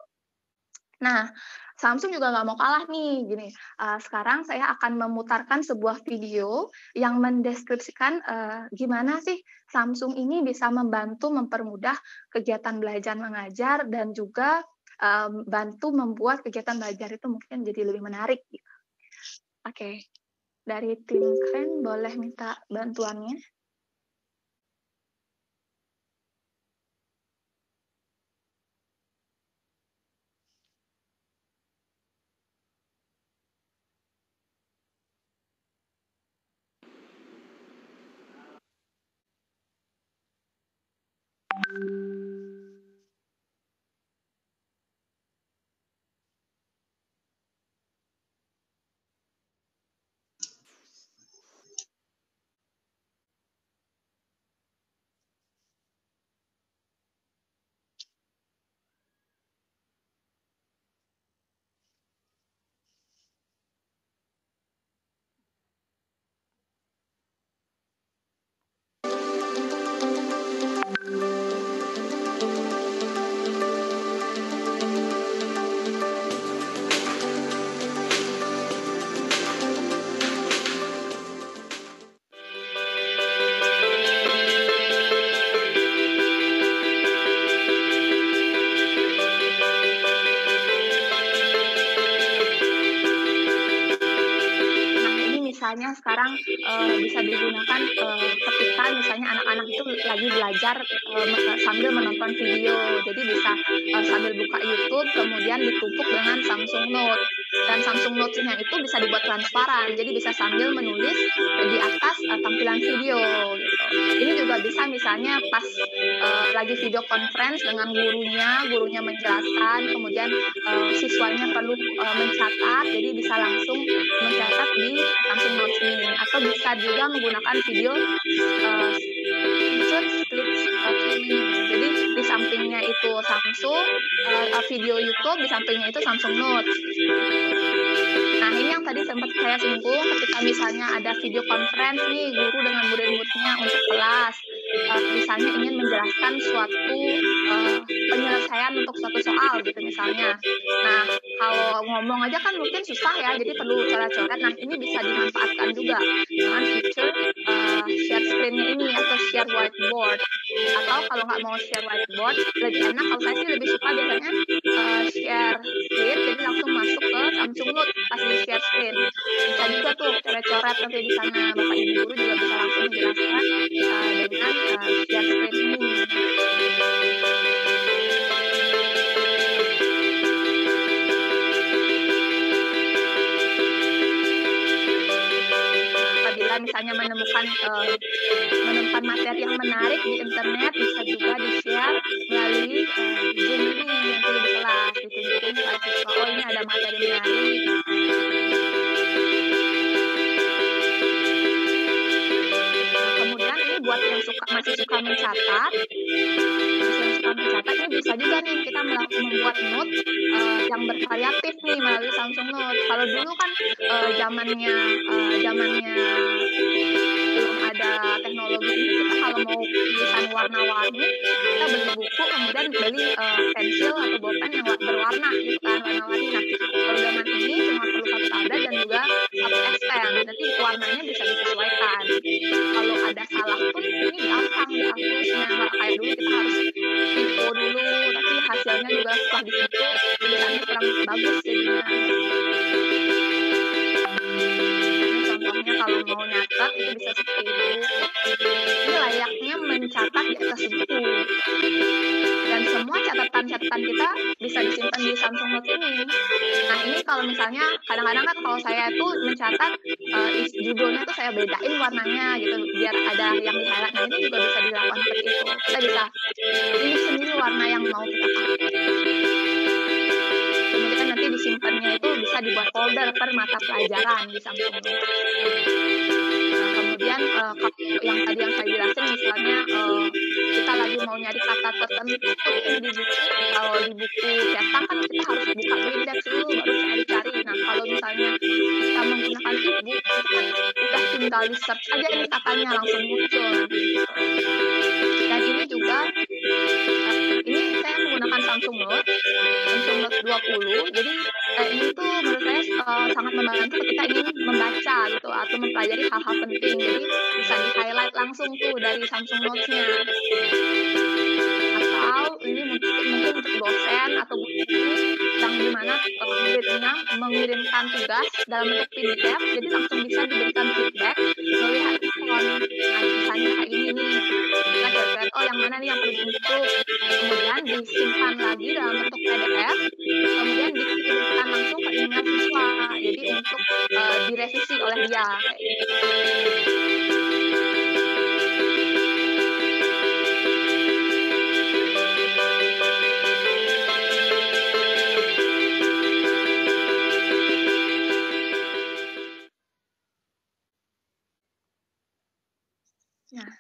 [SPEAKER 5] Nah, Samsung juga nggak mau kalah nih, gini. Sekarang saya akan memutarkan sebuah video yang mendeskripsikan gimana sih Samsung ini bisa membantu mempermudah kegiatan belajar mengajar dan juga bantu membuat kegiatan belajar itu mungkin jadi lebih menarik. Gitu. Oke, dari tim Keren boleh minta bantuannya? Misalnya sekarang bisa digunakan ketika misalnya anak-anak itu lagi belajar sambil menonton video, jadi bisa sambil buka YouTube kemudian ditumpuk dengan Samsung Note, dan Samsung Note-nya itu bisa dibuat transparan, jadi bisa sambil menulis di atas tampilan video gitu. Ini juga bisa misalnya pas lagi video conference dengan gurunya menjelaskan, kemudian siswanya perlu mencatat, jadi bisa langsung mencatat di Samsung Notes ini, atau bisa juga menggunakan video feature split screen. Jadi di sampingnya itu Samsung video YouTube, di sampingnya itu Samsung Notes. Nah, ini yang tadi sempat saya singgung ketika misalnya ada video conference nih guru dengan murid-muridnya untuk kelas, misalnya ingin menjelaskan suatu penyelesaian untuk suatu soal gitu misalnya. Nah, kalau ngomong aja kan mungkin susah ya, jadi perlu coret-coret. Nah, ini bisa dimanfaatkan juga dengan fitur share screen-nya ini atau share whiteboard. Atau kalau nggak mau share whiteboard, lebih enak, kalau saya sih lebih suka biasanya share screen, jadi langsung masuk ke Samsung Note pas di share screen. Bisa juga tuh coret-coret nanti di sana, Bapak Ibu guru juga bisa langsung menjelaskan dengan share screen ini. Misalnya menemukan materi yang menarik di internet, bisa juga di-share melalui Zoom ini nanti di kelas, ditunjukin ke siswa, oh ini ada materi menarik. Kemudian ini buat yang masih suka mencatat, ini bisa juga nih kita membuat note yang bervariatif nih melalui Samsung Note. Kalau dulu kan zamannya belum ada teknologi ini, kita kalau mau tulisan warna-warni kita beli buku, kemudian beli pensil atau bolpen yang berwarna gitu kan, warna-warni. Nah, kalau zaman ini cuma perlu satu tablet dan juga satu S Pen, nanti warnanya bisa disesuaikan. Kalau ada salah pun ini gampang dihapusnya, nggak kayak dulu kita harus info dulu, tapi hasilnya juga setelah disitu tulisannya kurang bagus jadinya. Ini contohnya misalnya kalau mau nyatet itu bisa seperti itu. Ini layaknya mencatat di atas buku. Dan semua catatan-catatan kita bisa disimpan di Samsung Notes ini. Nah, ini kalau misalnya kadang-kadang kan kalau saya itu mencatat judulnya tuh saya bedain warnanya gitu biar ada yang di highlight. Nah, ini juga bisa dilakukan seperti itu. Kita bisa pilih sendiri warna yang mau kita pakai. Kemudian nanti disimpannya itu bisa dibuat folder per mata pelajaran di Samsung Notes. Nah, kemudian yang tadi yang saya jelasin misalnya kita lagi mau nyari kata tertentu nih di buku. Kalau di buku cetak kan kita harus buka indeks dulu baru cari-cari. Nah, kalau misalnya kita menggunakan e-book itu kan udah tinggal di search aja nih katanya langsung muncul nanti gitu. Dan ini juga ini saya menggunakan Samsung Notes 20. Jadi ini tuh menurut saya sangat membantu ketika ingin membaca gitu atau mempelajari hal-hal penting. Jadi bisa di-highlight langsung tuh dari Samsung Notes-nya. Atau ini mungkin untuk dosen atau guru yang dimana muridnya mengirimkan tugas dalam bentuk PDF, jadi langsung bisa diberikan feedback melihat respon. Nah, misalnya kayak ini nih, kita lihat oh yang mana nih yang perlu diimprove, kemudian disimpan lagi dalam bentuk PDF, kemudian dikirimkan langsung ke email siswa, jadi untuk direvisi oleh dia kayak gitu. Nah,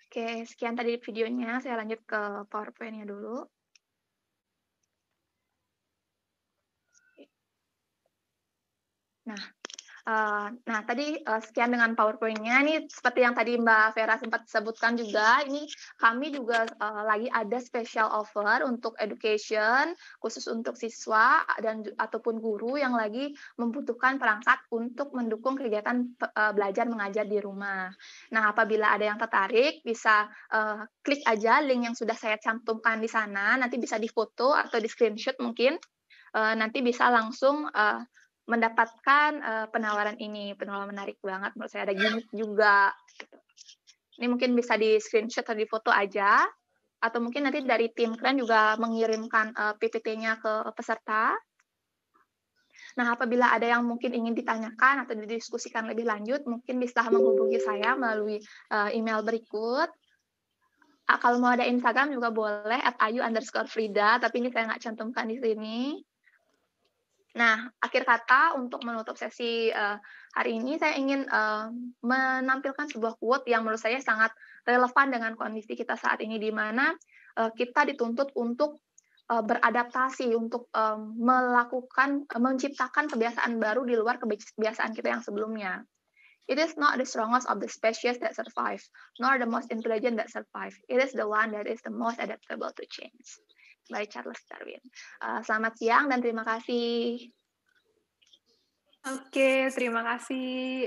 [SPEAKER 5] oke, sekian tadi videonya. Saya lanjut ke PowerPoint-nya dulu. Nah, tadi sekian dengan PowerPoint-nya. Ini seperti yang tadi Mbak Vera sempat sebutkan juga, ini kami juga lagi ada special offer untuk education, khusus untuk siswa dan ataupun guru yang lagi membutuhkan perangkat untuk mendukung kegiatan belajar mengajar di rumah. Nah, apabila ada yang tertarik, bisa klik aja link yang sudah saya cantumkan di sana, nanti bisa difoto atau di screenshot mungkin, nanti bisa langsung mendapatkan penawaran ini. Penawaran menarik banget menurut saya, ada gimmick juga gitu. Ini mungkin bisa di screenshot atau di foto aja, atau mungkin nanti dari tim kalian juga mengirimkan PPT-nya ke peserta. Nah, apabila ada yang mungkin ingin ditanyakan atau didiskusikan lebih lanjut, mungkin bisa menghubungi saya melalui email berikut. Kalau mau ada Instagram juga boleh @ayu_frida, tapi ini saya nggak cantumkan di sini. Nah, akhir kata untuk menutup sesi hari ini, saya ingin menampilkan sebuah quote yang menurut saya sangat relevan dengan kondisi kita saat ini, di mana kita dituntut untuk beradaptasi, untuk menciptakan kebiasaan baru di luar kebiasaan kita yang sebelumnya. It is not the strongest of the species that survive, nor the most intelligent that survive. It is the one that is the most adaptable to change. By Charles Darwin. Selamat siang dan terima kasih.
[SPEAKER 2] Oke, terima kasih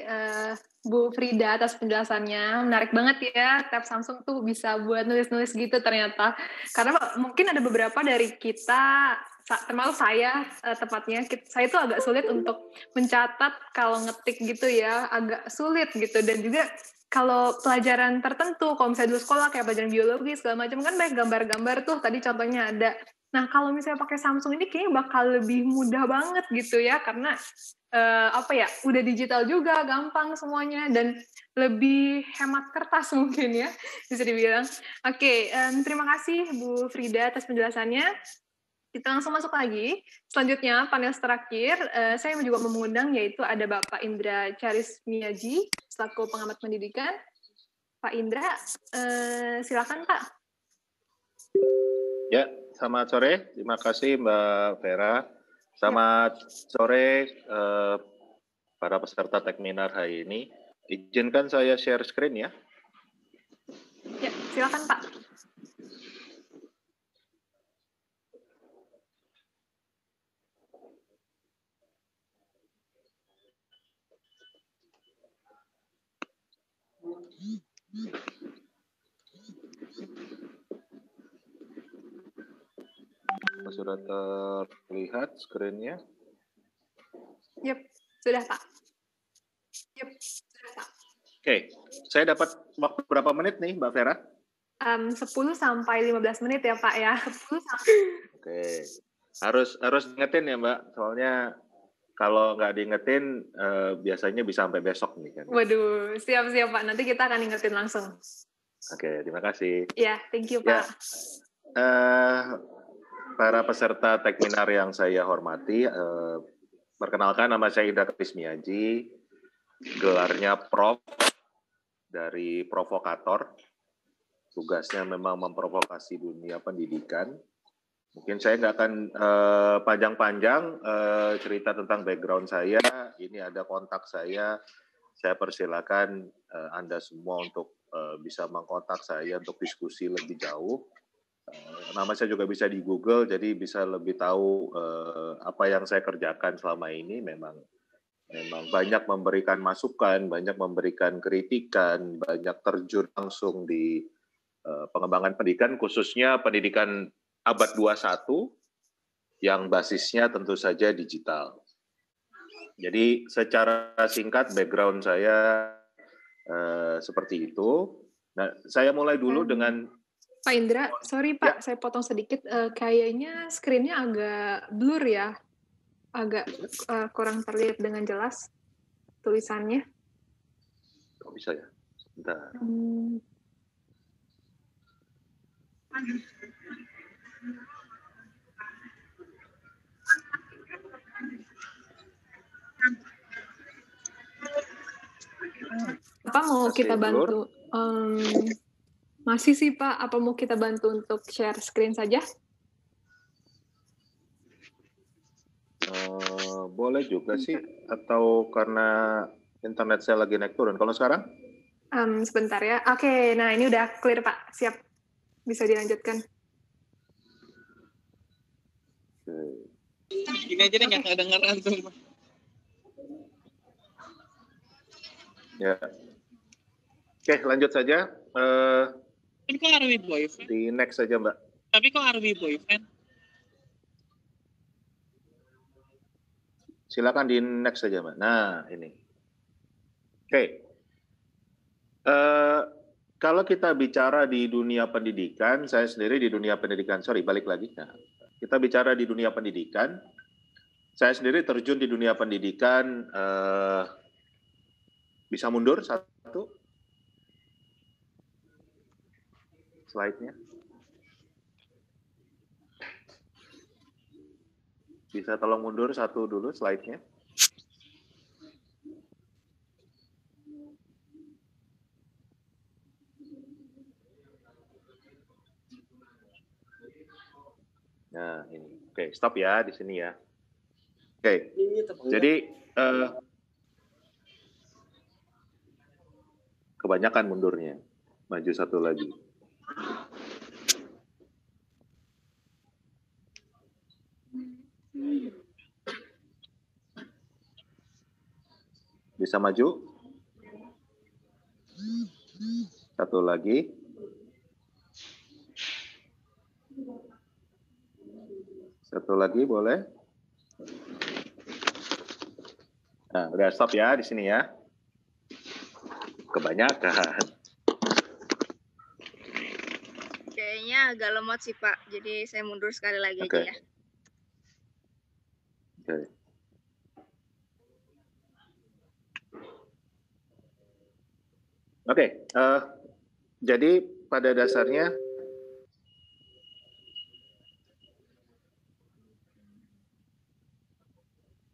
[SPEAKER 2] Bu Frida atas penjelasannya. Menarik banget ya, tab Samsung tuh bisa buat nulis-nulis gitu ternyata. Karena mungkin ada beberapa dari kita, termasuk saya tepatnya, saya tuh agak sulit untuk mencatat kalau ngetik gitu ya, agak sulit gitu. Dan juga kalau pelajaran tertentu, kalau misalnya dulu sekolah kayak pelajaran biologi segala macam kan banyak gambar-gambar tuh, tadi contohnya ada. Nah, kalau misalnya pakai Samsung ini kayaknya bakal lebih mudah banget gitu ya, karena udah digital juga, gampang semuanya, dan lebih hemat kertas mungkin ya, bisa dibilang. Oke, terima kasih Bu Frida atas penjelasannya. Kita langsung masuk lagi. Selanjutnya, panel terakhir, saya juga mengundang, yaitu ada Bapak Indra Charismiaji, selaku pengamat pendidikan. Pak Indra, silakan Pak.
[SPEAKER 6] Ya, selamat sore. Terima kasih Mbak Vera. Selamat sore para peserta Techminar hari ini. Izinkan saya share screen ya.
[SPEAKER 2] Ya, silakan Pak.
[SPEAKER 6] Sudah terlihat screen-nya?
[SPEAKER 2] Yep, sudah Pak.
[SPEAKER 6] Oke, saya dapat waktu berapa menit nih, Mbak Vera?
[SPEAKER 2] 10 sampai 15 menit ya, Pak ya. 10 sampai.
[SPEAKER 6] Oke, harus diingetin ya, Mbak. Soalnya kalau nggak diingetin, biasanya bisa sampai besok nih kan.
[SPEAKER 2] Waduh, siap-siap Pak. Nanti kita akan ingetin langsung.
[SPEAKER 6] Oke, terima kasih.
[SPEAKER 2] Ya, thank you
[SPEAKER 6] Ya,
[SPEAKER 2] Pak.
[SPEAKER 6] para peserta Tekminar yang saya hormati, perkenalkan nama saya Indra Krismiaji, gelarnya Prof dari provokator. Tugasnya memang memprovokasi dunia pendidikan. Mungkin saya nggak akan panjang-panjang cerita tentang background saya. Ini ada kontak saya. Saya persilakan Anda semua untuk bisa mengkontak saya untuk diskusi lebih jauh. Nama saya juga bisa di Google, jadi bisa lebih tahu apa yang saya kerjakan selama ini. Memang banyak memberikan masukan, banyak memberikan kritikan, banyak terjun langsung di pengembangan pendidikan, khususnya pendidikan abad 21 yang basisnya tentu saja digital. Jadi secara singkat background saya seperti itu. Nah, saya mulai dulu dengan
[SPEAKER 2] Pak Indra, sorry Pak, saya potong sedikit. Kayaknya screen-nya agak blur ya, agak kurang terlihat dengan jelas tulisannya.
[SPEAKER 6] Kok bisa ya? Bentar.
[SPEAKER 2] Apa mau
[SPEAKER 6] Masih
[SPEAKER 2] kita
[SPEAKER 6] blur?
[SPEAKER 2] bantu? Masih sih Pak, apa mau kita bantu untuk share screen saja?
[SPEAKER 6] Boleh juga sih, atau karena internet saya lagi naik turun. Kalau sekarang?
[SPEAKER 2] Sebentar ya. Oke, nah ini udah clear Pak, siap. Bisa dilanjutkan.
[SPEAKER 7] Gini aja deh, nggak kedengeran tuh.
[SPEAKER 6] Ya. Oke, lanjut saja.
[SPEAKER 7] Tapi kok Arwi boyfriend?
[SPEAKER 6] Di next saja, Mbak.
[SPEAKER 7] Tapi kok Arwi boyfriend?
[SPEAKER 6] Silakan di next saja, Mbak. Nah, ini. Oke. Kalau kita bicara di dunia pendidikan, saya sendiri di dunia pendidikan, balik lagi. Nah, kita bicara di dunia pendidikan, saya sendiri terjun di dunia pendidikan, bisa mundur satu slide-nya. Bisa tolong mundur satu dulu slide-nya. Nah, ini. Oke, stop ya di sini ya. Oke. Jadi kebanyakan mundurnya. Maju satu lagi. Bisa maju? Satu lagi. Satu lagi boleh? Nah, udah stop ya di sini ya. Kebanyakan.
[SPEAKER 8] Kayaknya agak lemot sih Pak, jadi saya mundur sekali lagi aja ya.
[SPEAKER 6] Oke, jadi pada dasarnya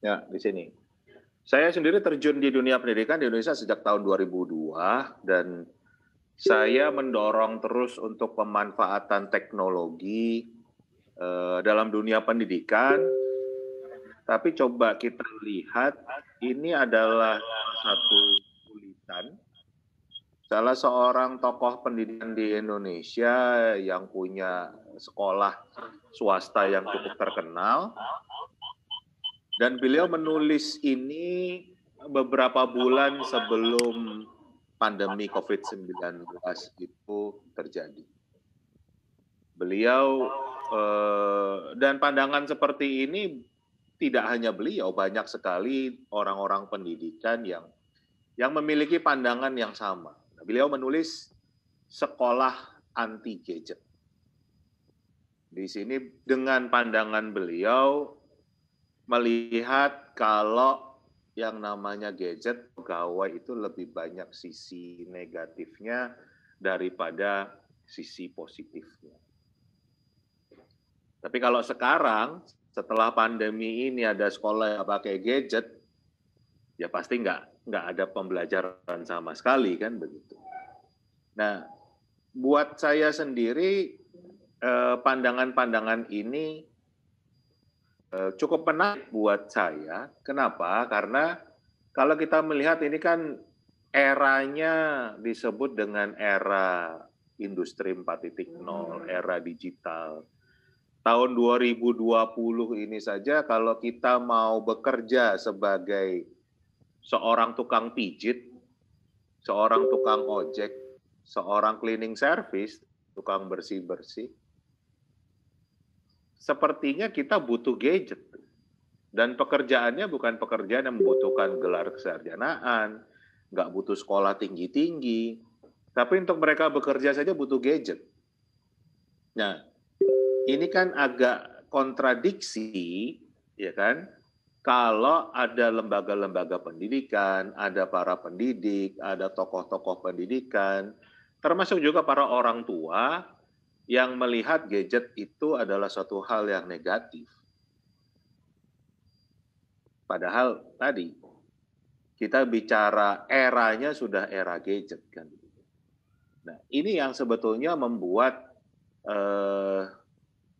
[SPEAKER 6] ya di sini. Saya sendiri terjun di dunia pendidikan di Indonesia sejak tahun 2002 dan saya mendorong terus untuk pemanfaatan teknologi dalam dunia pendidikan. Tapi coba kita lihat, ini adalah satu tulisan salah seorang tokoh pendidikan di Indonesia yang punya sekolah swasta yang cukup terkenal. Dan beliau menulis ini beberapa bulan sebelum pandemi COVID-19 itu terjadi. Beliau, dan pandangan seperti ini tidak hanya beliau, banyak sekali orang-orang pendidikan yang memiliki pandangan yang sama. Beliau menulis sekolah anti gadget. Di sini dengan pandangan beliau melihat kalau yang namanya gadget pegawai itu lebih banyak sisi negatifnya daripada sisi positifnya. Tapi kalau sekarang setelah pandemi ini ada sekolah yang pakai gadget, ya pasti nggak ada pembelajaran sama sekali kan begitu. Nah, buat saya sendiri pandangan-pandangan ini cukup menarik buat saya. Kenapa? Karena kalau kita melihat ini kan eranya disebut dengan era industri 4.0, era digital. Tahun 2020 ini saja kalau kita mau bekerja sebagai seorang tukang pijit, seorang tukang ojek, seorang cleaning service, tukang bersih-bersih, sepertinya kita butuh gadget. Dan pekerjaannya bukan pekerjaan yang membutuhkan gelar kesarjanaan, nggak butuh sekolah tinggi-tinggi, tapi untuk mereka bekerja saja butuh gadget. Nah, ini kan agak kontradiksi, ya kan? Kalau ada lembaga-lembaga pendidikan, ada para pendidik, ada tokoh-tokoh pendidikan, termasuk juga para orang tua yang melihat gadget itu adalah suatu hal yang negatif. Padahal tadi kita bicara eranya sudah era gadget kan. Nah, ini yang sebetulnya membuat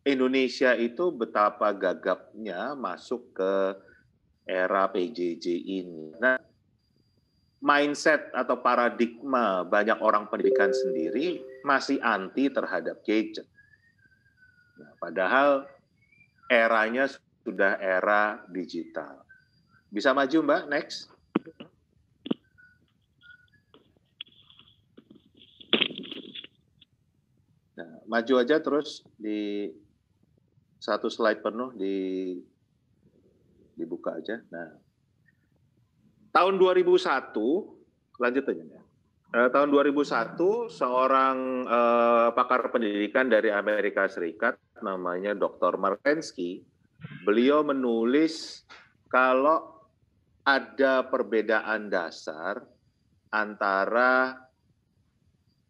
[SPEAKER 6] Indonesia itu betapa gagapnya masuk ke era PJJ ini. Nah, mindset atau paradigma banyak orang pendidikan sendiri masih anti terhadap gadget. Nah, padahal eranya sudah era digital. Bisa maju Mbak, next. Nah, maju aja terus di satu slide penuh dibuka aja. Nah, tahun 2001, lanjut aja ya. Tahun 2001, seorang pakar pendidikan dari Amerika Serikat, namanya Dr. Martensky, beliau menulis kalau ada perbedaan dasar antara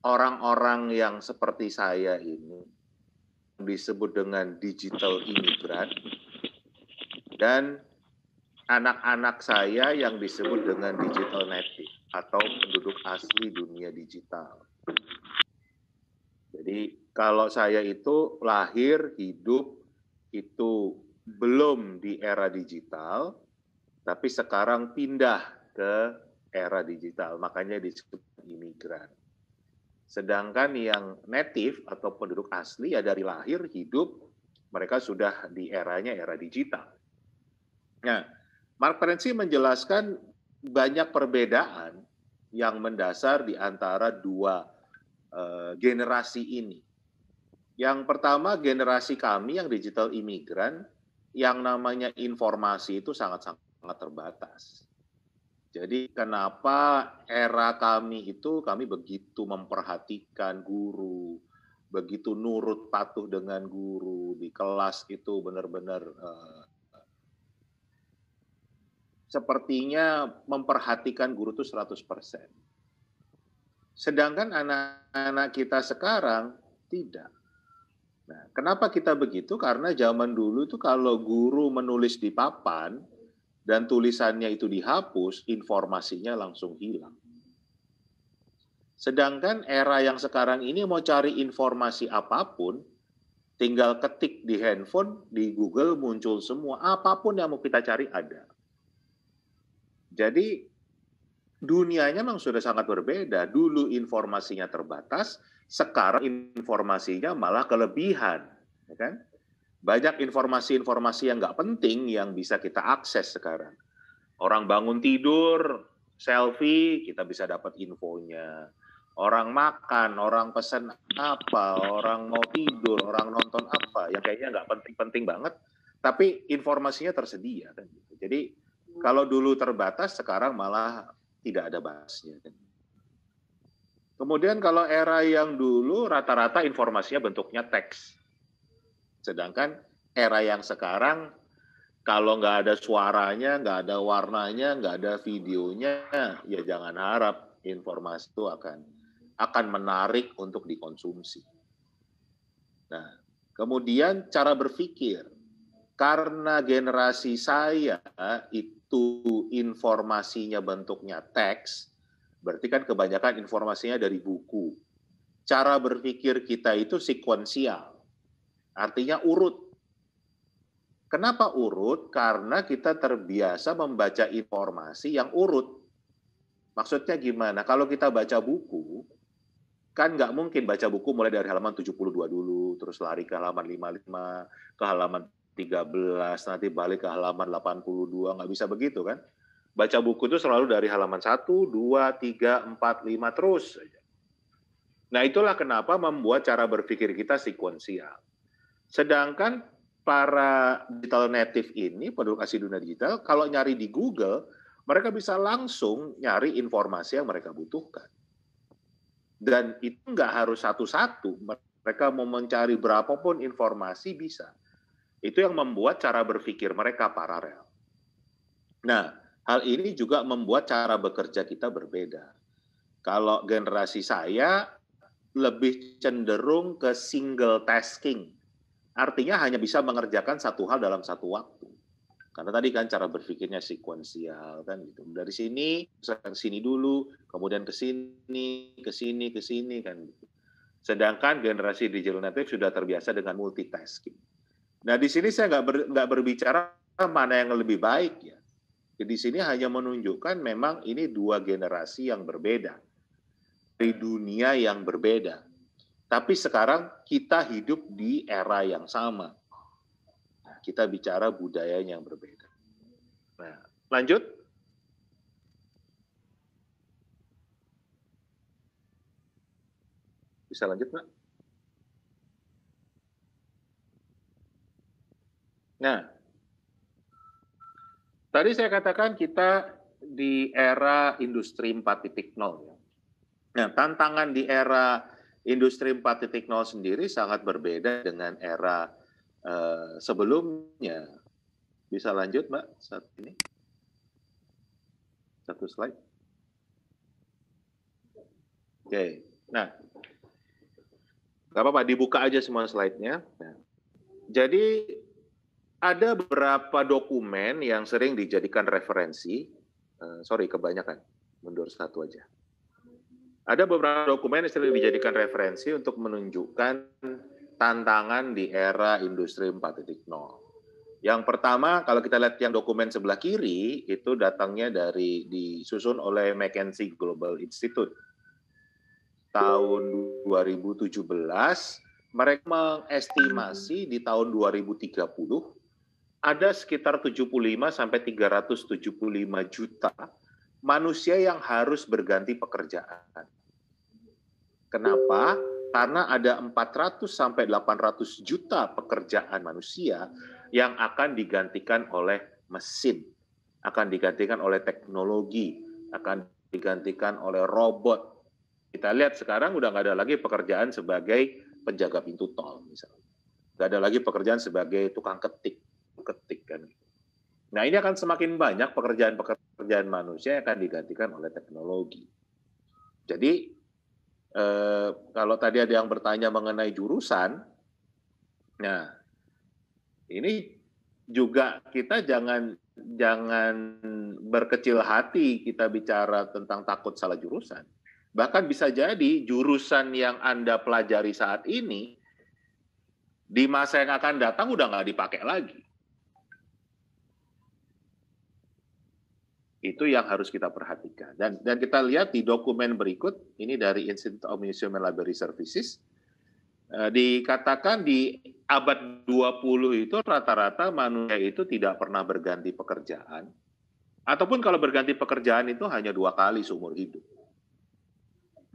[SPEAKER 6] orang-orang yang seperti saya ini, disebut dengan digital immigrant, dan anak-anak saya yang disebut dengan digital native atau penduduk asli dunia digital. Jadi kalau saya itu lahir, hidup itu belum di era digital, tapi sekarang pindah ke era digital, makanya disebut imigran. Sedangkan yang native atau penduduk asli ya dari lahir, hidup, mereka sudah di eranya era digital. Nah, Mark Terenzi menjelaskan banyak perbedaan yang mendasar di antara dua generasi ini. Yang pertama, generasi kami yang digital imigran, yang namanya informasi itu sangat-sangat terbatas. Jadi kenapa era kami itu kami begitu memperhatikan guru, begitu nurut patuh dengan guru, di kelas itu benar-benar sepertinya memperhatikan guru itu 100%. Sedangkan anak-anak kita sekarang tidak. Nah, kenapa kita begitu? Karena zaman dulu itu kalau guru menulis di papan, dan tulisannya itu dihapus, informasinya langsung hilang. Sedangkan era yang sekarang ini mau cari informasi apapun, tinggal ketik di handphone, di Google muncul semua, apapun yang mau kita cari ada. Jadi dunianya memang sudah sangat berbeda. Dulu informasinya terbatas, sekarang informasinya malah kelebihan, ya kan? Banyak informasi-informasi yang nggak penting yang bisa kita akses sekarang. Orang bangun tidur, selfie, kita bisa dapat infonya. Orang makan, orang pesan apa, orang mau tidur, orang nonton apa, yang kayaknya nggak penting-penting banget, tapi informasinya tersedia. Kan gitu. Jadi kalau dulu terbatas, sekarang malah tidak ada bahasnya. Kemudian kalau era yang dulu rata-rata informasinya bentuknya teks. Sedangkan era yang sekarang kalau nggak ada suaranya, nggak ada warnanya, nggak ada videonya, ya jangan harap informasi itu akan menarik untuk dikonsumsi. Nah, kemudian cara berpikir. Karena generasi saya itu informasinya bentuknya teks, berarti kan kebanyakan informasinya dari buku. Cara berpikir kita itu sekuensial, artinya urut. Kenapa urut? Karena kita terbiasa membaca informasi yang urut. Maksudnya gimana? Kalau kita baca buku, kan nggak mungkin baca buku mulai dari halaman 72 dulu, terus lari ke halaman 55, ke halaman 13, nanti balik ke halaman 82, nggak bisa begitu kan? Baca buku itu selalu dari halaman 1, 2, 3, 4, 5, terus. Nah itulah kenapa membuat cara berpikir kita sekuensial. Sedangkan para digital native ini, penduduk asli dunia digital, kalau nyari di Google, mereka bisa langsung nyari informasi yang mereka butuhkan. Dan itu nggak harus satu-satu, mereka mau mencari berapapun informasi bisa. Itu yang membuat cara berpikir mereka paralel. Nah, hal ini juga membuat cara bekerja kita berbeda. Kalau generasi saya lebih cenderung ke single tasking. Artinya hanya bisa mengerjakan satu hal dalam satu waktu. Karena tadi kan cara berpikirnya sekuensial kan gitu. Dari sini ke sini dulu, kemudian ke sini kan gitu. Sedangkan generasi digital native sudah terbiasa dengan multitasking. Nah, di sini saya nggak berbicara mana yang lebih baik ya. Di sini hanya menunjukkan memang ini dua generasi yang berbeda. Dari dunia yang berbeda. Tapi sekarang kita hidup di era yang sama. Nah, kita bicara budaya yang berbeda. Nah, lanjut. Bisa lanjut, Mbak? Nah, tadi saya katakan kita di era industri 4.0 ya. Nah, tantangan di era industri 4.0 sendiri sangat berbeda dengan era sebelumnya. Bisa lanjut, Mbak, saat ini? Satu slide. Oke, nah, nggak apa-apa, dibuka aja semua slide-nya. Nah, jadi, ada beberapa dokumen yang sering dijadikan referensi. Kebanyakan. Mundur satu aja. Ada beberapa dokumen yang sering dijadikan referensi untuk menunjukkan tantangan di era industri 4.0. Yang pertama, kalau kita lihat yang dokumen sebelah kiri, itu datangnya disusun oleh McKinsey Global Institute. Tahun 2017, mereka mengestimasi di tahun 2030, ada sekitar 75 sampai 375 juta manusia yang harus berganti pekerjaan. Kenapa? Karena ada 400 sampai 800 juta pekerjaan manusia yang akan digantikan oleh mesin, akan digantikan oleh teknologi, akan digantikan oleh robot. Kita lihat sekarang udah nggak ada lagi pekerjaan sebagai penjaga pintu tol misalnya. Nggak ada lagi pekerjaan sebagai tukang ketik kan. Nah, ini akan semakin banyak pekerjaan manusia yang akan digantikan oleh teknologi. Jadi kalau tadi ada yang bertanya mengenai jurusan, nah ini juga kita jangan berkecil hati kita bicara tentang takut salah jurusan. Bahkan bisa jadi jurusan yang Anda pelajari saat ini di masa yang akan datang udah nggak dipakai lagi. Itu yang harus kita perhatikan. Dan kita lihat di dokumen berikut, ini dari Institute of Museum and Library Services, dikatakan di abad 20 itu rata-rata manusia itu tidak pernah berganti pekerjaan. Ataupun kalau berganti pekerjaan itu hanya 2 kali seumur hidup.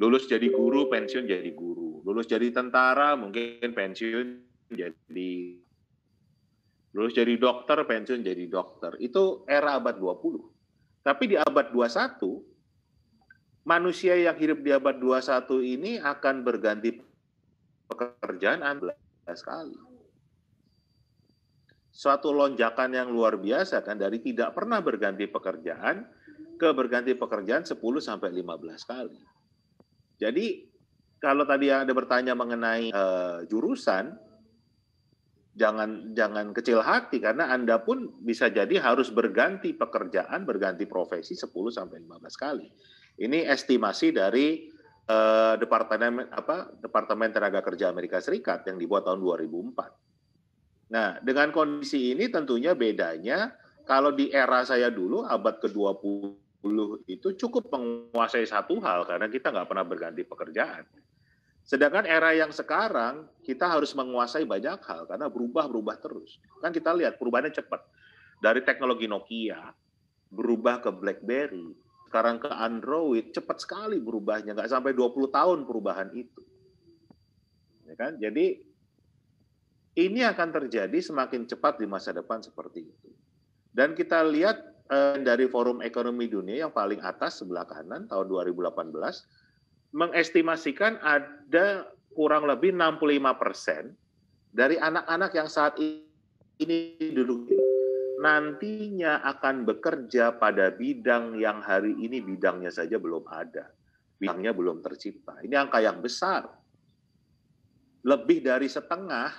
[SPEAKER 6] Lulus jadi guru, pensiun jadi guru. Lulus jadi tentara, mungkin pensiun jadi... Lulus jadi dokter, pensiun jadi dokter. Itu era abad 20. Tapi di abad 21, manusia yang hidup di abad 21 ini akan berganti pekerjaan 11 kali. Suatu lonjakan yang luar biasa kan, dari tidak pernah berganti pekerjaan ke berganti pekerjaan 10 sampai 15 kali. Jadi kalau tadi Anda bertanya mengenai jurusan, jangan kecil hati karena Anda pun bisa jadi harus berganti pekerjaan, berganti profesi 10 sampai 15 kali. Ini estimasi dari Departemen Tenaga Kerja Amerika Serikat yang dibuat tahun 2004. Nah, dengan kondisi ini tentunya bedanya kalau di era saya dulu abad ke-20 itu cukup menguasai satu hal karena kita nggak pernah berganti pekerjaan. Sedangkan era yang sekarang kita harus menguasai banyak hal karena berubah terus. Kan kita lihat perubahannya cepat. Dari teknologi Nokia berubah ke BlackBerry, sekarang ke Android, cepat sekali berubahnya, nggak sampai 20 tahun perubahan itu. Ya kan? Jadi ini akan terjadi semakin cepat di masa depan seperti itu. Dan kita lihat dari Forum Ekonomi Dunia yang paling atas sebelah kanan tahun 2018 mengestimasikan ada kurang lebih 65% dari anak-anak yang saat ini duduk nantinya akan bekerja pada bidang yang hari ini bidangnya saja belum ada. Bidangnya belum tercipta. Ini angka yang besar. Lebih dari setengah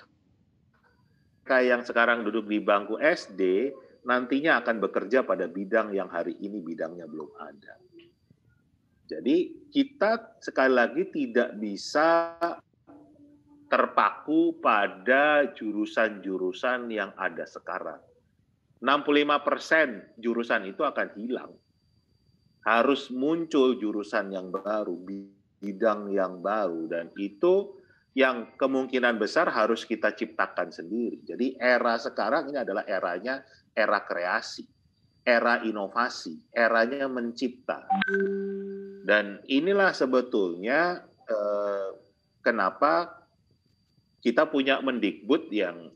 [SPEAKER 6] kayak yang sekarang duduk di bangku SD nantinya akan bekerja pada bidang yang hari ini bidangnya belum ada. Jadi kita sekali lagi tidak bisa terpaku pada jurusan-jurusan yang ada sekarang. 65% jurusan itu akan hilang. Harus muncul jurusan yang baru, bidang yang baru, dan itu yang kemungkinan besar harus kita ciptakan sendiri. Jadi era sekarang ini adalah era kreasi, era inovasi, eranya mencipta. Dan inilah sebetulnya kenapa kita punya Mendikbud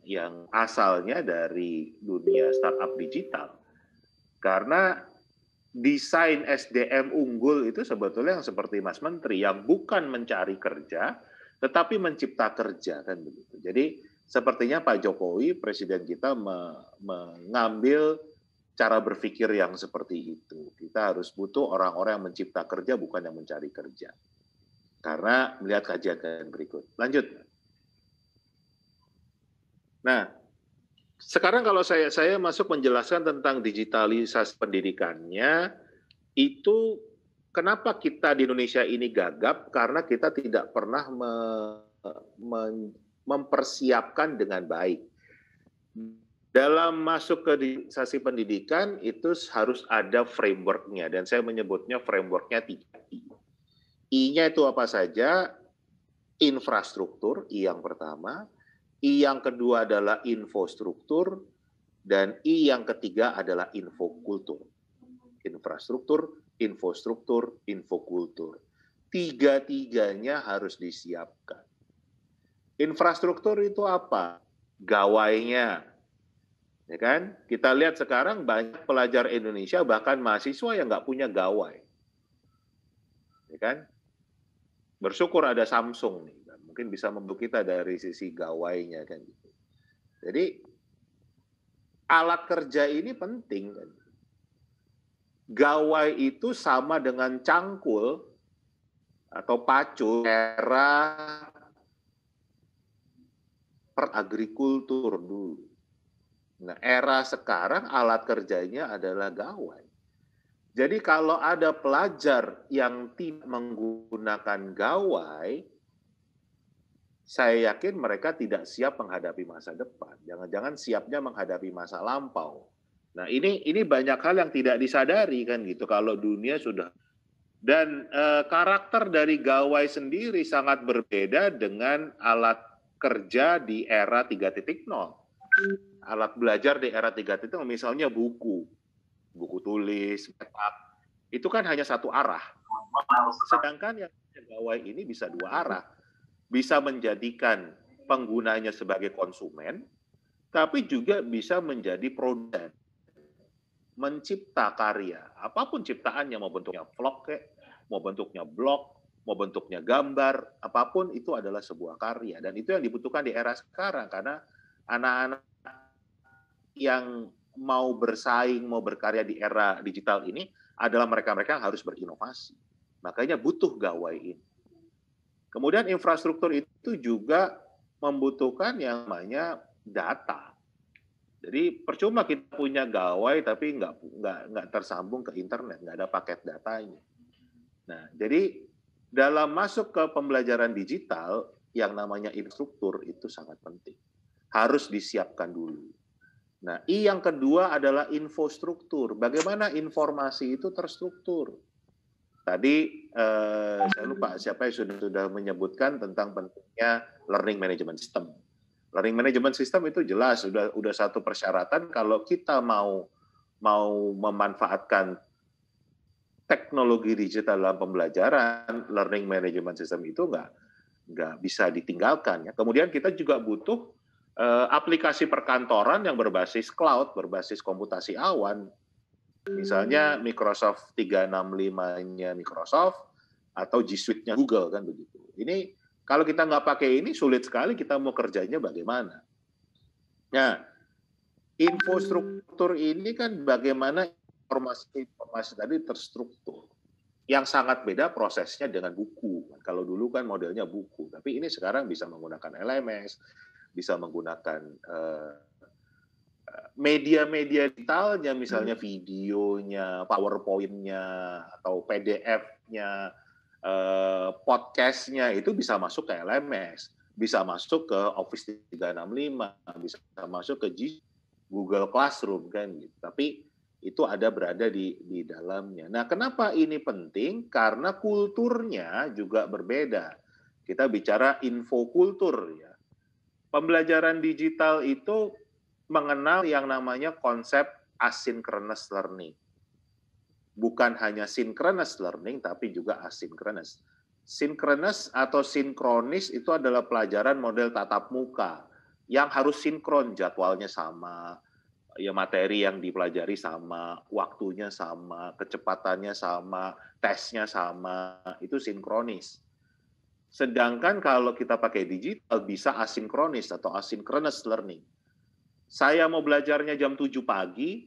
[SPEAKER 6] yang asalnya dari dunia startup digital. Karena desain SDM unggul itu sebetulnya yang seperti Mas Menteri, yang bukan mencari kerja, tetapi mencipta kerja, kan begitu. Jadi sepertinya Pak Jokowi, Presiden kita, mengambil cara berpikir yang seperti itu. Kita harus butuh orang-orang yang mencipta kerja, bukan yang mencari kerja. Karena melihat kajian berikut. Lanjut. Nah, sekarang kalau saya masuk menjelaskan tentang digitalisasi pendidikannya, itu kenapa kita di Indonesia ini gagap? Karena kita tidak pernah mempersiapkan dengan baik. Dalam masuk ke digitalisasi pendidikan itu harus ada framework-nya, dan saya menyebutnya framework-nya 3I. I-nya itu apa saja? Infrastruktur, I yang pertama. I yang kedua adalah infostruktur, dan I yang ketiga adalah infokultur. Infrastruktur, infostruktur, infokultur. Tiga-tiganya harus disiapkan. Infrastruktur itu apa? Gawainya. Ya kan? Kita lihat sekarang banyak pelajar Indonesia, bahkan mahasiswa yang nggak punya gawai. Ya kan? Bersyukur ada Samsung nih. Mungkin bisa membantu kita dari sisi gawainya kan gitu. Jadi alat kerja ini penting kan. Gawai itu sama dengan cangkul atau pacu era peragrikultur dulu. Nah, era sekarang alat kerjanya adalah gawai. Jadi kalau ada pelajar yang tidak menggunakan gawai, saya yakin mereka tidak siap menghadapi masa depan. Jangan-jangan siapnya menghadapi masa lampau. Nah, ini banyak hal yang tidak disadari kan gitu. Kalau dunia sudah, dan karakter dari gawai sendiri sangat berbeda dengan alat kerja di era 3.0. Alat belajar di era 3.0 misalnya buku tulis, cetak, itu kan hanya satu arah. Sedangkan yang gawai ini bisa dua arah. Bisa menjadikan penggunanya sebagai konsumen, tapi juga bisa menjadi produsen, mencipta karya, apapun ciptaannya, mau bentuknya vlog, mau bentuknya blog, mau bentuknya gambar, apapun itu adalah sebuah karya. Dan itu yang dibutuhkan di era sekarang, karena anak-anak yang mau bersaing, mau berkarya di era digital ini adalah mereka-mereka yang harus berinovasi. Makanya butuh gawai ini. Kemudian infrastruktur itu juga membutuhkan yang namanya data. Jadi percuma kita punya gawai tapi nggak tersambung ke internet, nggak ada paket datanya. Nah, jadi dalam masuk ke pembelajaran digital, yang namanya infrastruktur itu sangat penting. Harus disiapkan dulu. Nah, I yang kedua adalah infostruktur. Bagaimana informasi itu terstruktur? Tadi saya lupa siapa yang sudah menyebutkan tentang pentingnya learning management system. Learning management system itu jelas sudah satu persyaratan kalau kita mau memanfaatkan teknologi digital dalam pembelajaran, learning management system itu nggak bisa ditinggalkan. Ya. Kemudian kita juga butuh aplikasi perkantoran yang berbasis cloud, berbasis komputasi awan. Misalnya Microsoft 365-nya Microsoft atau G Suite-nya Google kan begitu. Ini kalau kita nggak pakai ini sulit sekali kita mau kerjanya bagaimana. Nah, infostruktur ini kan bagaimana informasi tadi terstruktur. Yang sangat beda prosesnya dengan buku. Kalau dulu kan modelnya buku, tapi ini sekarang bisa menggunakan LMS, bisa menggunakan media-media digitalnya, misalnya videonya, PowerPoint-nya, atau PDF-nya, podcast-nya, itu bisa masuk ke LMS, bisa masuk ke Office 365, bisa masuk ke Google Classroom, kan gitu. Tapi itu berada di dalamnya. Nah, kenapa ini penting? Karena kulturnya juga berbeda. Kita bicara infokultur, ya. Pembelajaran digital itu mengenal yang namanya konsep asynchronous learning. Bukan hanya synchronous learning, tapi juga asynchronous. Synchronous atau sinkronis itu adalah pelajaran model tatap muka, yang harus sinkron, jadwalnya sama, ya materi yang dipelajari sama, waktunya sama, kecepatannya sama, tesnya sama, itu sinkronis. Sedangkan kalau kita pakai digital, bisa asinkronis atau asynchronous learning. Saya mau belajarnya jam 7 pagi,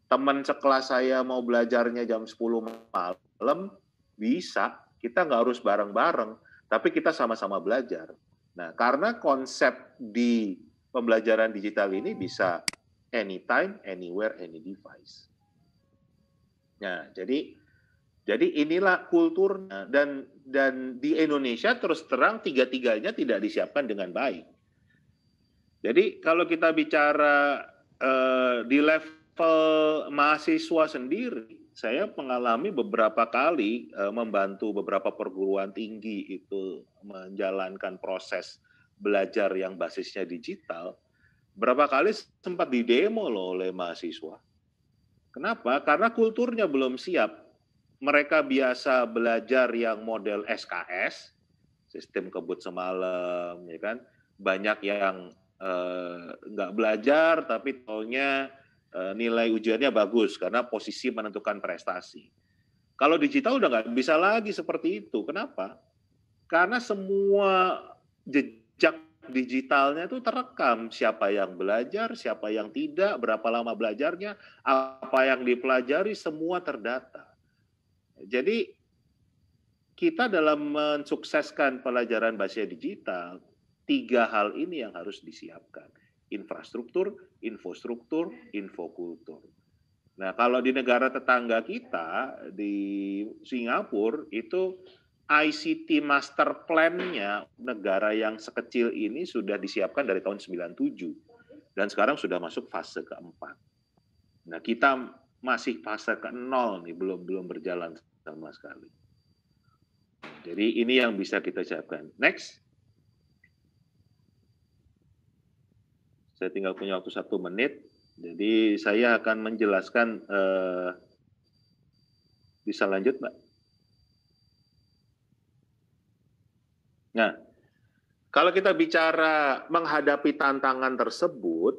[SPEAKER 6] teman sekelas saya mau belajarnya jam 10 malam, bisa. Kita nggak harus bareng-bareng, tapi kita sama-sama belajar. Nah, karena konsep di pembelajaran digital ini bisa anytime, anywhere, any device. Nah, jadi inilah kulturnya, dan di Indonesia terus terang tiga-tiganya tidak disiapkan dengan baik. Jadi kalau kita bicara di level mahasiswa sendiri, saya mengalami beberapa kali membantu beberapa perguruan tinggi itu menjalankan proses belajar yang basisnya digital. Berapa kali sempat didemo loh oleh mahasiswa. Kenapa? Karena kulturnya belum siap. Mereka biasa belajar yang model SKS, sistem kebut semalam, ya kan? Banyak yang nggak belajar tapi taunya nilai ujiannya bagus karena posisi menentukan prestasi. Kalau digital udah nggak bisa lagi seperti itu. Kenapa? Karena semua jejak digitalnya itu terekam. Siapa yang belajar, siapa yang tidak, berapa lama belajarnya, apa yang dipelajari, semua terdata. Jadi kita dalam mensukseskan pelajaran bahasa digital, 3 hal ini yang harus disiapkan. Infrastruktur, infostruktur, infokultur. Nah, kalau di negara tetangga kita, di Singapura, itu ICT Master Plan-nya negara yang sekecil ini sudah disiapkan dari tahun 97. Dan sekarang sudah masuk fase keempat. Nah, kita masih fase ke-0 nih, belum berjalan sama sekali. Jadi ini yang bisa kita siapkan. Next. Saya tinggal punya waktu 1 menit, jadi saya akan menjelaskan, bisa lanjut, Mbak? Nah, kalau kita bicara menghadapi tantangan tersebut,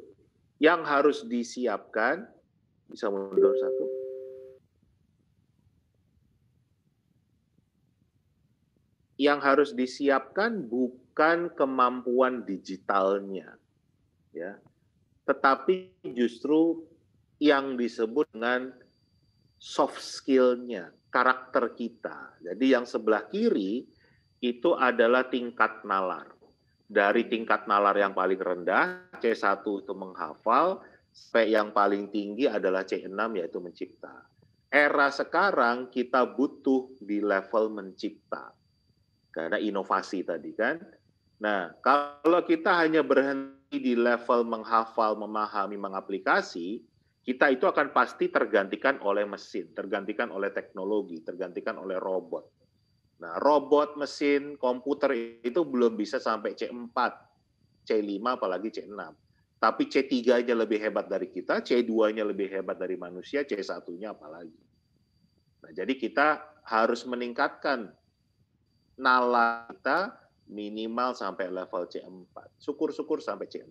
[SPEAKER 6] yang harus disiapkan, bisa mundur 1. yang harus disiapkan bukan kemampuan digitalnya, ya, tetapi justru yang disebut dengan soft skill-nya, karakter kita. Jadi yang sebelah kiri itu adalah tingkat nalar. Dari tingkat nalar yang paling rendah, C1 itu menghafal, sampai yang paling tinggi adalah C6 yaitu mencipta. Era sekarang kita butuh di level mencipta. Karena inovasi tadi kan. Nah, kalau kita hanya berhenti di level menghafal, memahami, mengaplikasi, kita itu akan pasti tergantikan oleh mesin, tergantikan oleh teknologi, tergantikan oleh robot. Nah, robot, mesin, komputer itu belum bisa sampai C4, C5, apalagi C6. Tapi C3-nya lebih hebat dari kita, C2-nya lebih hebat dari manusia, C1-nya apalagi. Nah, jadi kita harus meningkatkan nalar kita minimal sampai level C4. Syukur-syukur sampai C6.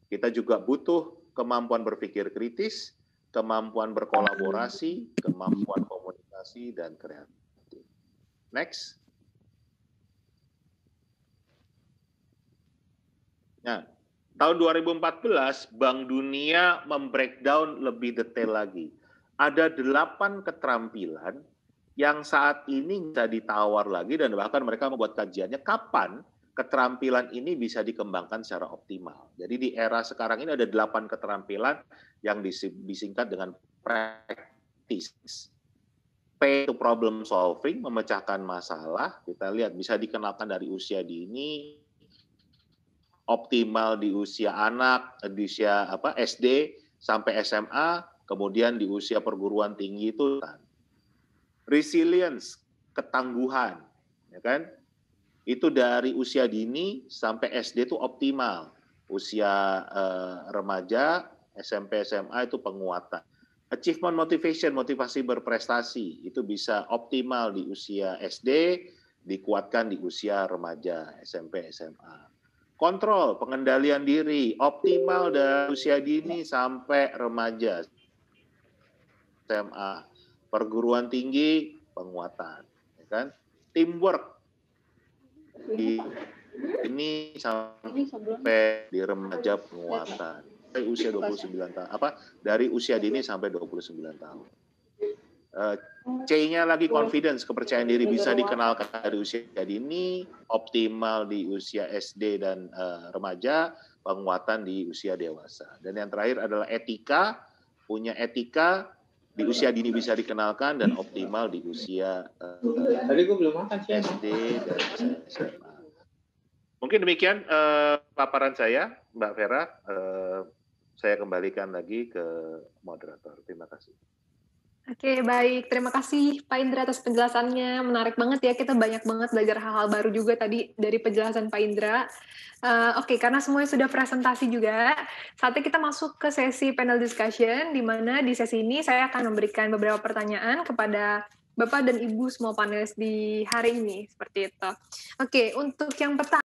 [SPEAKER 6] Kita juga butuh kemampuan berpikir kritis, kemampuan berkolaborasi, kemampuan komunikasi, dan kreatif. Next. Nah, tahun 2014, Bank Dunia membreakdown lebih detail lagi. Ada 8 keterampilan yang saat ini bisa ditawar lagi dan bahkan mereka membuat kajiannya kapan keterampilan ini bisa dikembangkan secara optimal. Jadi di era sekarang ini ada 8 keterampilan yang disingkat dengan practice. P itu problem solving, memecahkan masalah. Kita lihat bisa dikenalkan dari usia dini, optimal di usia anak, di usia SD sampai SMA, kemudian di usia perguruan tinggi itu resilience, ketangguhan, ya kan? Itu dari usia dini sampai SD itu optimal. Usia remaja, SMP, SMA itu penguatan. Achievement motivation, motivasi berprestasi, itu bisa optimal di usia SD, dikuatkan di usia remaja, SMP, SMA. Kontrol, pengendalian diri, optimal dari usia dini sampai remaja, SMA. Perguruan tinggi, penguatan, ya kan? Teamwork ini sampai di remaja, penguatan. Dari usia 29 tahun, dari usia dini sampai 29 tahun. C-nya lagi confidence, kepercayaan diri bisa dikenalkan dari usia dini, optimal di usia SD dan remaja, penguatan di usia dewasa. Dan yang terakhir adalah etika, punya etika, di usia dini bisa dikenalkan dan optimal di usia SD dan SMA. Mungkin demikian paparan saya, Mbak Vera. Saya kembalikan lagi ke moderator. Terima kasih.
[SPEAKER 2] Oke, baik. Terima kasih Pak Indra atas penjelasannya. Menarik banget ya, kita banyak banget belajar hal-hal baru juga tadi dari penjelasan Pak Indra. Oke, karena semuanya sudah presentasi juga, saatnya kita masuk ke sesi panel discussion, di mana di sesi ini saya akan memberikan beberapa pertanyaan kepada Bapak dan Ibu semua panelis di hari ini, seperti itu. Oke, untuk yang pertama,